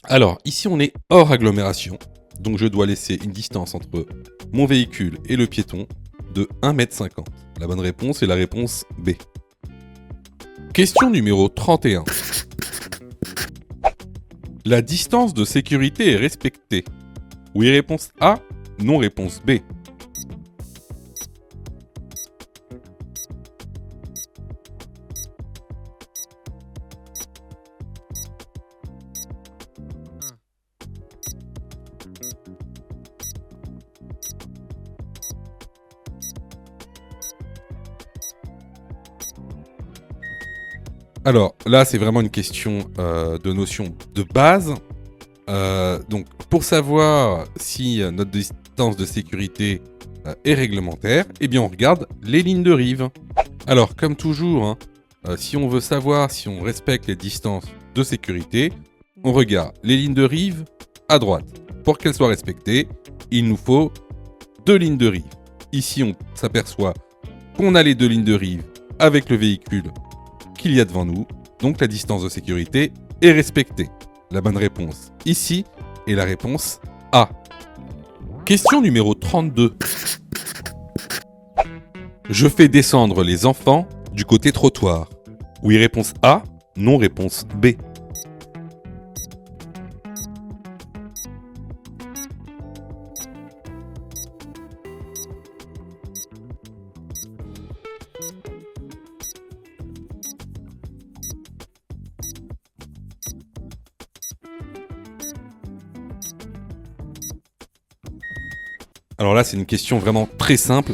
Alors, ici on est hors agglomération, donc je dois laisser une distance entre mon véhicule et le piéton de 1,50 m. La bonne réponse est la réponse B. Question numéro 31. La distance de sécurité est respectée. Oui, réponse A, non, réponse B. Alors là, c'est vraiment une question de notion de base. Donc, pour savoir si notre distance de sécurité est réglementaire, eh bien, on regarde les lignes de rive. Alors, comme toujours, hein, si on veut savoir si on respecte les distances de sécurité, on regarde les lignes de rive à droite. Pour qu'elles soient respectées, il nous faut 2 lignes de rive. Ici, on s'aperçoit qu'on a les deux lignes de rive avec le véhicule qu'il y a devant nous. Donc la distance de sécurité est respectée. La bonne réponse ici est la réponse A. Question numéro 32. Je fais descendre les enfants du côté trottoir. Oui, réponse A. Non, réponse B. Alors là, c'est une question vraiment très simple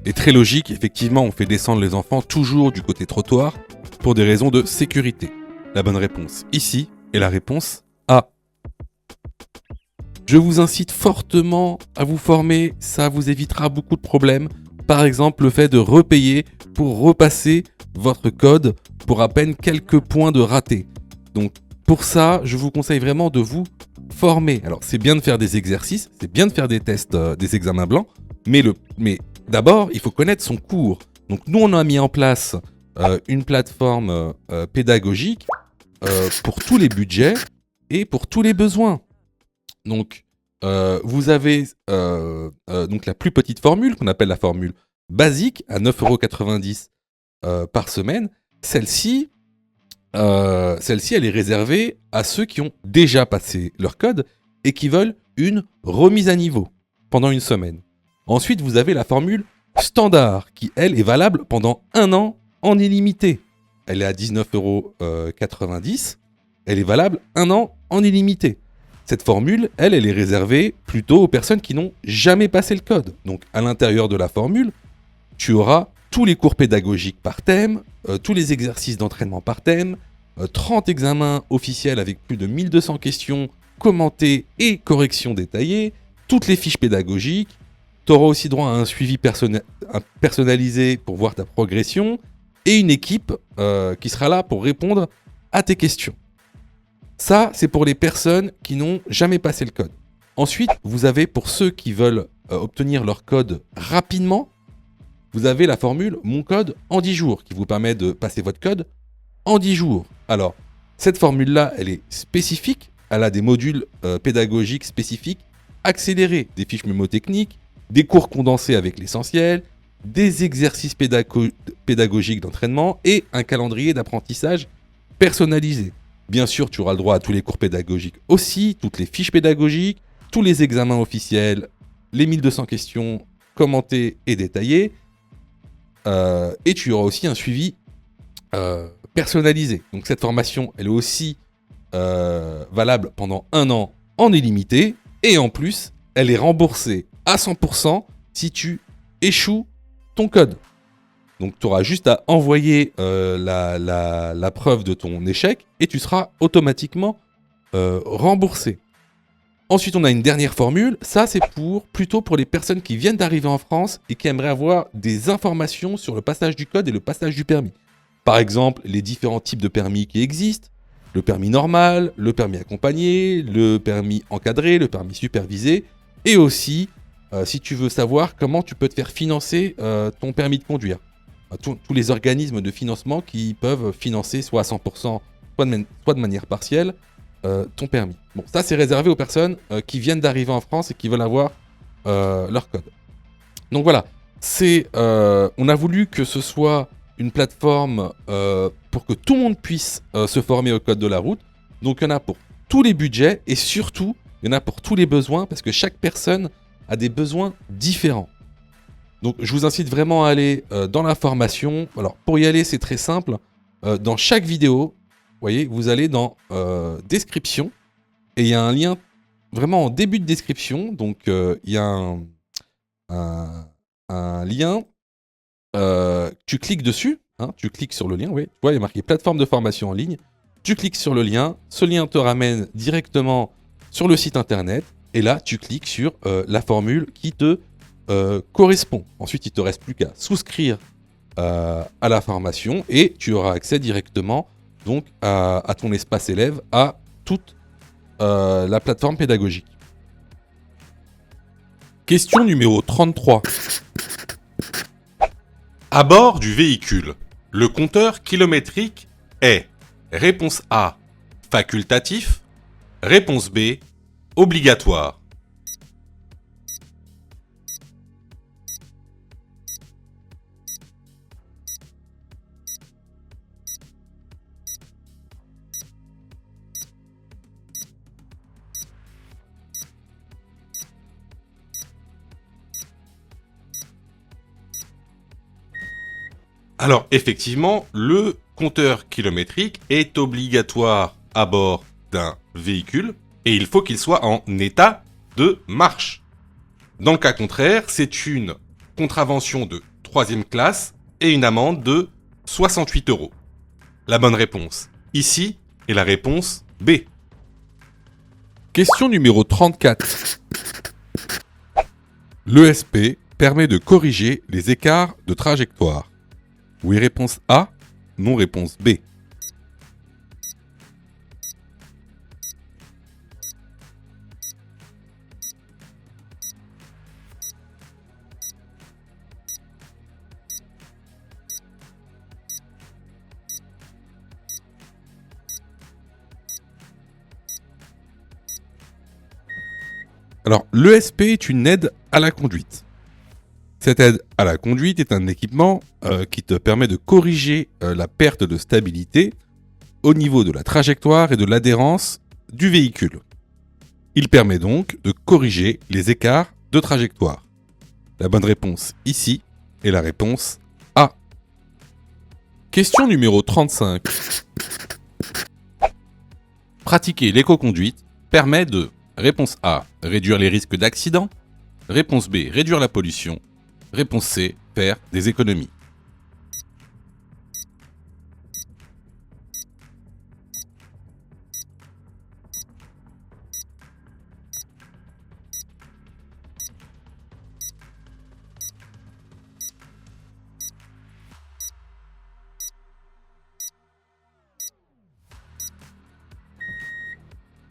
et très logique. Effectivement, on fait descendre les enfants toujours du côté trottoir pour des raisons de sécurité. La bonne réponse ici est la réponse A. Je vous incite fortement à vous former, ça vous évitera beaucoup de problèmes. Par exemple, le fait de repayer pour repasser votre code pour à peine quelques points de raté. Donc pour ça, je vous conseille vraiment de vous former. Alors c'est bien de faire des exercices, c'est bien de faire des tests, des examens blancs, mais d'abord, il faut connaître son cours. Donc nous, on a mis en place une plateforme pédagogique pour tous les budgets et pour tous les besoins. Donc, vous avez donc la plus petite formule, qu'on appelle la formule basique, à 9,90 € par semaine. Celle-ci, elle est réservée à ceux qui ont déjà passé leur code et qui veulent une remise à niveau pendant une semaine. Ensuite, vous avez la formule standard, qui, elle, est valable pendant 1 an en illimité. Elle est à 19,90 €. Elle est valable 1 an en illimité. Cette formule, elle est réservée plutôt aux personnes qui n'ont jamais passé le code. Donc, à l'intérieur de la formule, tu auras tous les cours pédagogiques par thème, tous les exercices d'entraînement par thème, 30 examens officiels avec plus de 1200 questions commentées et corrections détaillées, toutes les fiches pédagogiques. Tu auras aussi droit à un suivi personnalisé pour voir ta progression et une équipe qui sera là pour répondre à tes questions. Ça, c'est pour les personnes qui n'ont jamais passé le code. Ensuite, vous avez pour ceux qui veulent obtenir leur code rapidement, vous avez la formule Mon code en 10 jours qui vous permet de passer votre code en 10 jours. Alors, cette formule-là, elle est spécifique. Elle a des modules pédagogiques spécifiques, accélérés, des fiches mémotechniques, des cours condensés avec l'essentiel, des exercices pédagogiques d'entraînement et un calendrier d'apprentissage personnalisé. Bien sûr, tu auras le droit à tous les cours pédagogiques aussi, toutes les fiches pédagogiques, tous les examens officiels, les 1200 questions commentées et détaillées. Et tu auras aussi un suivi personnalisé. Donc cette formation, elle est aussi valable pendant 1 an en illimité. Et en plus, elle est remboursée à 100% si tu échoues ton code. Donc tu auras juste à envoyer la preuve de ton échec et tu seras automatiquement remboursé. Ensuite, on a une dernière formule. Ça, c'est plutôt pour les personnes qui viennent d'arriver en France et qui aimeraient avoir des informations sur le passage du code et le passage du permis. Par exemple, les différents types de permis qui existent. Le permis normal, le permis accompagné, le permis encadré, le permis supervisé. Et aussi, si tu veux savoir comment tu peux te faire financer ton permis de conduire. Tous les organismes de financement qui peuvent financer soit à 100%, soit de manière partielle, ton permis. Bon, ça c'est réservé aux personnes qui viennent d'arriver en France et qui veulent avoir leur code. Donc voilà, on a voulu que ce soit une plateforme pour que tout le monde puisse se former au code de la route. Donc il y en a pour tous les budgets et surtout, il y en a pour tous les besoins parce que chaque personne a des besoins différents. Donc je vous incite vraiment à aller dans la formation. Alors pour y aller, c'est très simple. Dans chaque vidéo, vous voyez, vous allez dans description et il y a un lien vraiment en début de description. Donc il y a un lien. Tu cliques dessus, hein, tu cliques sur le lien. Oui, tu vois, il y a marqué plateforme de formation en ligne. Tu cliques sur le lien. Ce lien te ramène directement sur le site internet. Et là, tu cliques sur la formule qui te correspond. Ensuite, il ne te reste plus qu'à souscrire à la formation et tu auras accès directement donc, à ton espace élève, à toute la plateforme pédagogique. Question numéro 33. À bord du véhicule, le compteur kilométrique est réponse A, facultatif, réponse B, obligatoire. Alors effectivement, le compteur kilométrique est obligatoire à bord d'un véhicule et il faut qu'il soit en état de marche. Dans le cas contraire, c'est une contravention de 3e classe et une amende de 68 €. La bonne réponse ici est la réponse B. Question numéro 34. L'ESP permet de corriger les écarts de trajectoire. Oui, réponse A, non, réponse B. Alors, l'ESP est une aide à la conduite. Cette aide à la conduite est un équipement qui te permet de corriger la perte de stabilité au niveau de la trajectoire et de l'adhérence du véhicule. Il permet donc de corriger les écarts de trajectoire. La bonne réponse ici est la réponse A. Question numéro 35. Pratiquer l'éco-conduite permet de, réponse A, réduire les risques d'accident, réponse B, réduire la pollution, réponse C, faire des économies.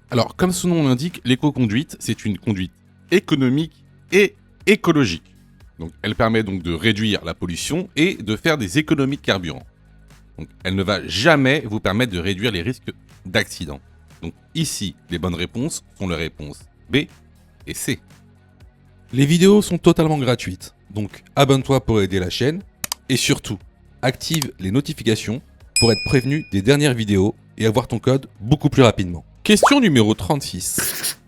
Alors, comme son nom l'indique, l'éco-conduite, c'est une conduite économique et écologique. Donc, elle permet donc de réduire la pollution et de faire des économies de carburant. Donc, elle ne va jamais vous permettre de réduire les risques d'accident. Donc, ici, les bonnes réponses sont les réponses B et C. Les vidéos sont totalement gratuites. Donc, abonne-toi pour aider la chaîne. Et surtout, active les notifications pour être prévenu des dernières vidéos et avoir ton code beaucoup plus rapidement. Question numéro 36.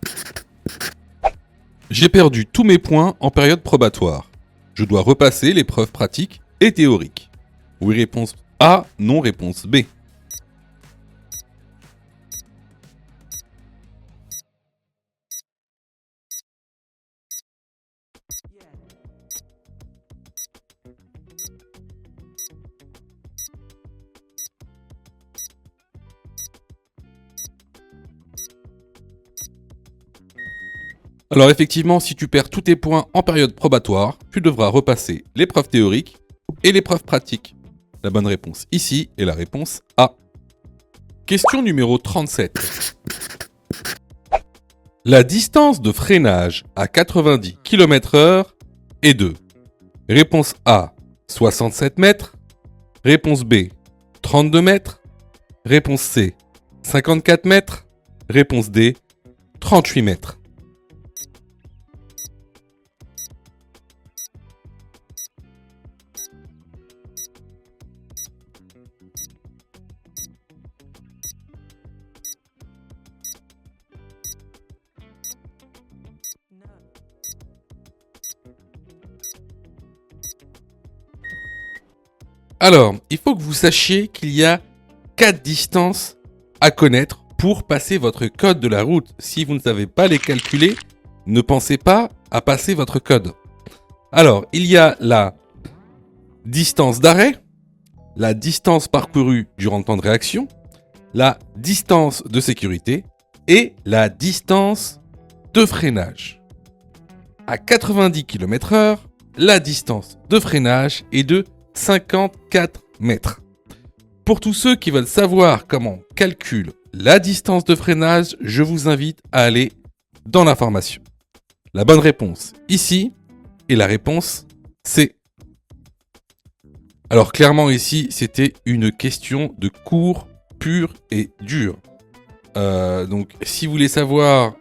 J'ai perdu tous mes points en période probatoire. Je dois repasser l'épreuve pratique et théorique. Oui, réponse A, non, réponse B. Alors effectivement, si tu perds tous tes points en période probatoire, tu devras repasser l'épreuve théorique et l'épreuve pratique. La bonne réponse ici est la réponse A. Question numéro 37. La distance de freinage à 90 km/h est de réponse A, 67 mètres, réponse B, 32 mètres, réponse C, 54 mètres, réponse D, 38 mètres. Alors, il faut que vous sachiez qu'il y a 4 distances à connaître pour passer votre code de la route. Si vous ne savez pas les calculer, ne pensez pas à passer votre code. Alors, il y a la distance d'arrêt, la distance parcourue durant le temps de réaction, la distance de sécurité et la distance de freinage. À 90 km/h, la distance de freinage est de 54 mètres. Pour tous ceux qui veulent savoir comment on calcule la distance de freinage, je vous invite à aller dans l'information. La bonne réponse ici est la réponse C. Alors clairement ici, c'était une question de cours pur et dur. Donc si vous voulez savoir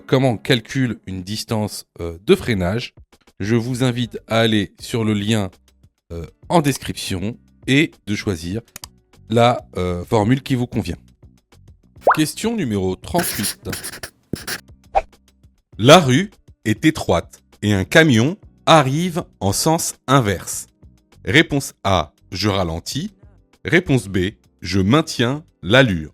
comment on calcule une distance de freinage, je vous invite à aller sur le lien en description et de choisir la formule qui vous convient. Question numéro 38. La rue est étroite et un camion arrive en sens inverse. Réponse A, je ralentis. Réponse B, je maintiens l'allure.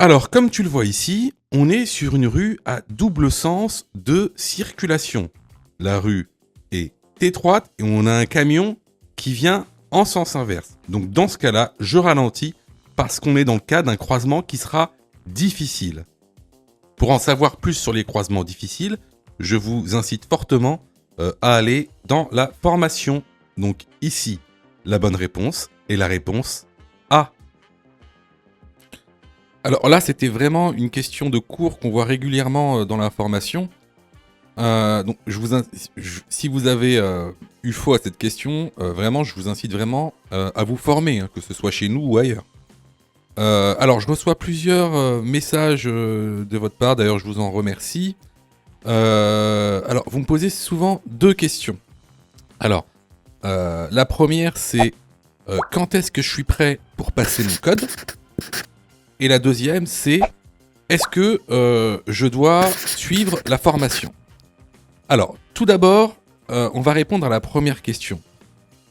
Alors, comme tu le vois ici, on est sur une rue à double sens de circulation. La rue est étroite et on a un camion qui vient en sens inverse. Donc dans ce cas-là, je ralentis parce qu'on est dans le cas d'un croisement qui sera difficile. Pour en savoir plus sur les croisements difficiles, je vous incite fortement à aller dans la formation. Donc ici, la bonne réponse est la réponse A. Alors là, c'était vraiment une question de cours qu'on voit régulièrement dans la formation. Donc, si vous avez eu faux à cette question, vraiment, je vous incite vraiment à vous former, que ce soit chez nous ou ailleurs. Alors, je reçois plusieurs messages de votre part, d'ailleurs, je vous en remercie. Alors, vous me posez souvent deux questions. Alors, la première, c'est quand est-ce que je suis prêt pour passer mon code ? Et la deuxième, c'est est-ce que je dois suivre la formation ? Alors, tout d'abord, on va répondre à la première question.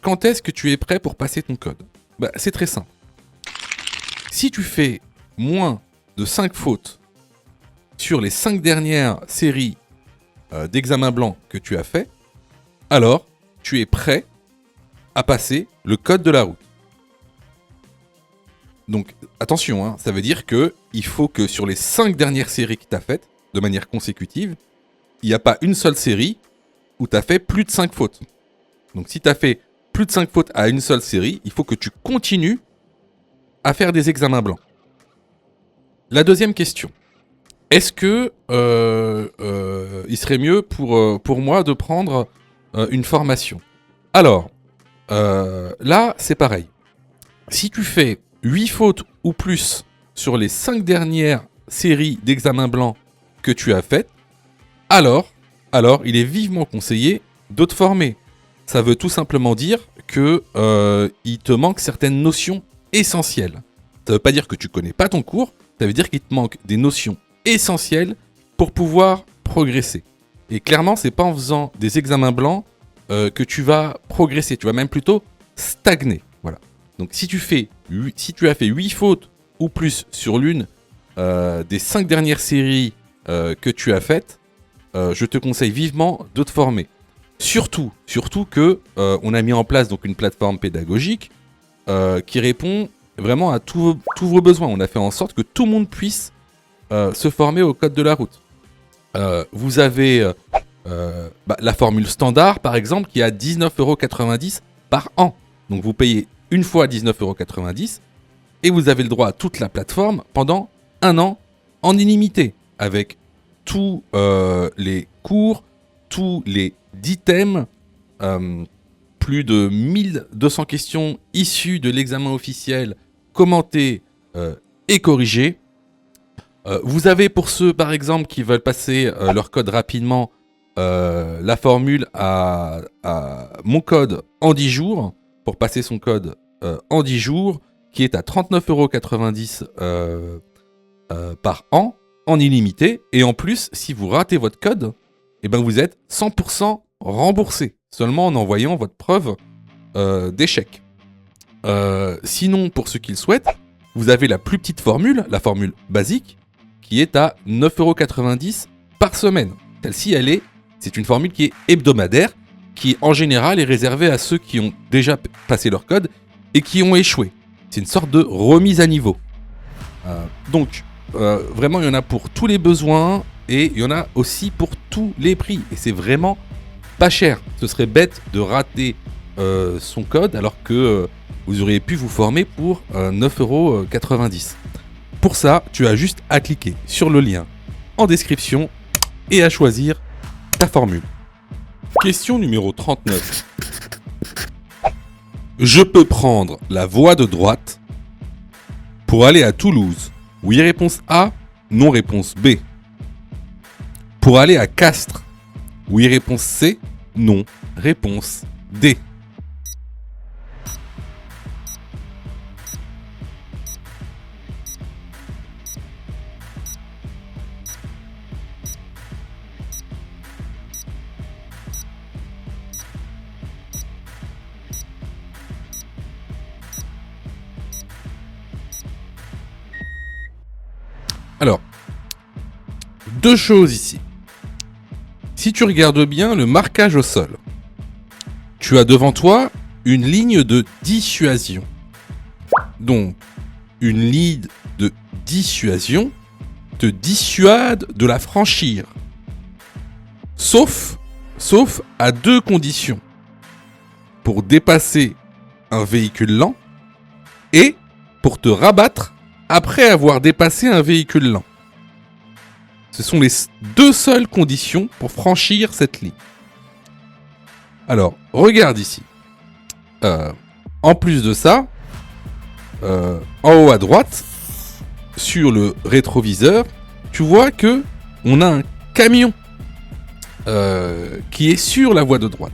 Quand est-ce que tu es prêt pour passer ton code ? C'est très simple. Si tu fais moins de 5 fautes sur les 5 dernières séries d'examens blancs que tu as fait, alors tu es prêt à passer le code de la route. Donc attention, ça veut dire qu'il faut que sur les 5 dernières séries que tu as faites, de manière consécutive, il n'y a pas une seule série où tu as fait plus de 5 fautes. Donc si tu as fait plus de 5 fautes à une seule série, il faut que tu continues à faire des examens blancs. La deuxième question. Est-ce que il serait mieux pour moi de prendre une formation ? Alors, là, c'est pareil. Si tu fais 8 fautes ou plus sur les 5 dernières séries d'examens blancs que tu as faites, alors, il est vivement conseillé de te former. Ça veut tout simplement dire que il te manque certaines notions essentielles. Ça ne veut pas dire que tu connais pas ton cours, ça veut dire qu'il te manque des notions essentielles pour pouvoir progresser. Et clairement, c'est pas en faisant des examens blancs que tu vas progresser, tu vas même plutôt stagner. Voilà. Donc si tu as fait 8 fautes ou plus sur l'une des 5 dernières séries que tu as faites, je te conseille vivement de te former. Surtout que on a mis en place donc une plateforme pédagogique qui répond vraiment à tous vos besoins. On a fait en sorte que tout le monde puisse se former au code de la route. Vous avez la formule standard, par exemple, qui est à 19,90 € par an. Donc vous payez une fois 19,90 € et vous avez le droit à toute la plateforme pendant 1 an en illimité, avec tous les cours, tous les 10 thèmes, plus de 1200 questions issues de l'examen officiel, commentées et corrigées. Vous avez pour ceux par exemple qui veulent passer leur code rapidement la formule à mon code en 10 jours pour passer son code en 10 jours qui est à 39,90 € par an en illimité. Et en plus, si vous ratez votre code, vous êtes 100% remboursé seulement en envoyant votre preuve d'échec. Sinon, pour ceux qui le souhaitent, vous avez la plus petite formule, la formule basique, qui est à 9,90 € par semaine. Celle-ci, c'est une formule qui est hebdomadaire, qui en général est réservée à ceux qui ont déjà passé leur code et qui ont échoué. C'est une sorte de remise à niveau. Donc, vraiment, il y en a pour tous les besoins. et il y en a aussi pour tous les prix. Et c'est vraiment pas cher. Ce serait bête de rater son code alors que vous auriez pu vous former pour 9,90 €. Pour ça, tu as juste à cliquer sur le lien en description et à choisir ta formule. Question numéro 39. Je peux prendre la voie de droite pour aller à Toulouse. Oui, réponse A. Non, réponse B. Pour aller à Castres. Oui, réponse C. Non, réponse D. Alors, deux choses ici. Si tu regardes bien le marquage au sol, tu as devant toi une ligne de dissuasion. Donc, une ligne de dissuasion te dissuade de la franchir. Sauf à deux conditions. Pour dépasser un véhicule lent et pour te rabattre après avoir dépassé un véhicule lent. Ce sont les deux seules conditions pour franchir cette ligne. Alors, regarde ici. En plus de ça, en haut à droite, sur le rétroviseur, tu vois que on a un camion qui est sur la voie de droite.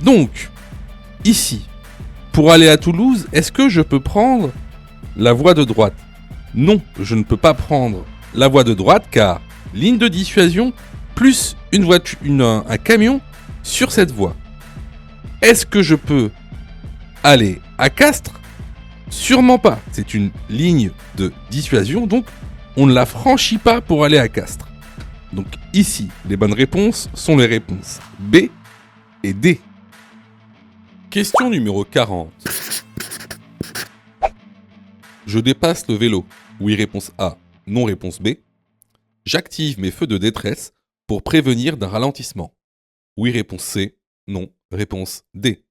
Donc, ici, pour aller à Toulouse, est-ce que je peux prendre la voie de droite ? Non, je ne peux pas prendre la voie de droite car ligne de dissuasion plus une voiture, un camion sur cette voie. Est-ce que je peux aller à Castres ? Sûrement pas. C'est une ligne de dissuasion, donc on ne la franchit pas pour aller à Castres. Donc ici, les bonnes réponses sont les réponses B et D. Question numéro 40. Je dépasse le vélo. Oui, réponse A. Non, réponse B. J'active mes feux de détresse pour prévenir d'un ralentissement. Oui, réponse C. Non, réponse D.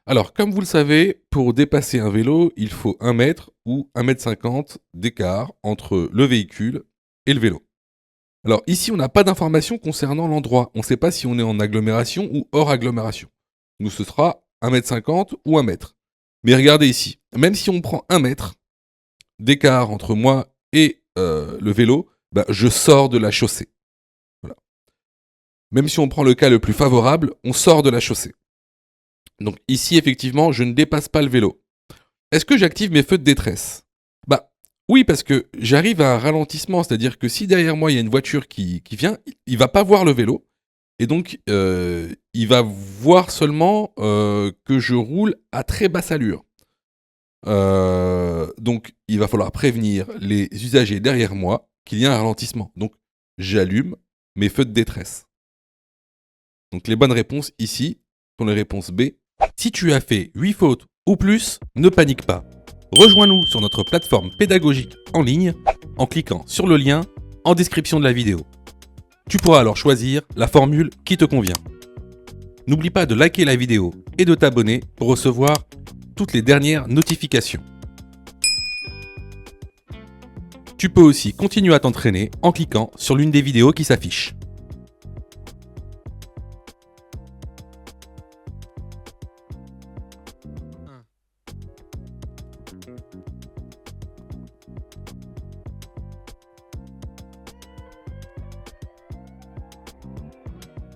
Alors, comme vous le savez, pour dépasser un vélo, il faut 1 mètre ou 1,50 m d'écart entre le véhicule et le vélo. Alors ici, on n'a pas d'informations concernant l'endroit. On ne sait pas si on est en agglomération ou hors agglomération. Nous, ce sera 1,50 m ou 1 mètre. Mais regardez ici, même si on prend 1 mètre d'écart entre moi et le vélo, je sors de la chaussée. Voilà. Même si on prend le cas le plus favorable, on sort de la chaussée. Donc ici, effectivement, je ne dépasse pas le vélo. Est-ce que j'active mes feux de détresse ? Oui, parce que j'arrive à un ralentissement, c'est-à-dire que si derrière moi, il y a une voiture qui vient, il va pas voir le vélo, et donc il va voir seulement que je roule à très basse allure. Donc il va falloir prévenir les usagers derrière moi qu'il y a un ralentissement. Donc j'allume mes feux de détresse. Donc les bonnes réponses ici sont les réponses B. Si tu as fait 8 fautes ou plus, ne panique pas. Rejoins-nous sur notre plateforme pédagogique en ligne en cliquant sur le lien en description de la vidéo. Tu pourras alors choisir la formule qui te convient. N'oublie pas de liker la vidéo et de t'abonner pour recevoir toutes les dernières notifications. Tu peux aussi continuer à t'entraîner en cliquant sur l'une des vidéos qui s'affichent.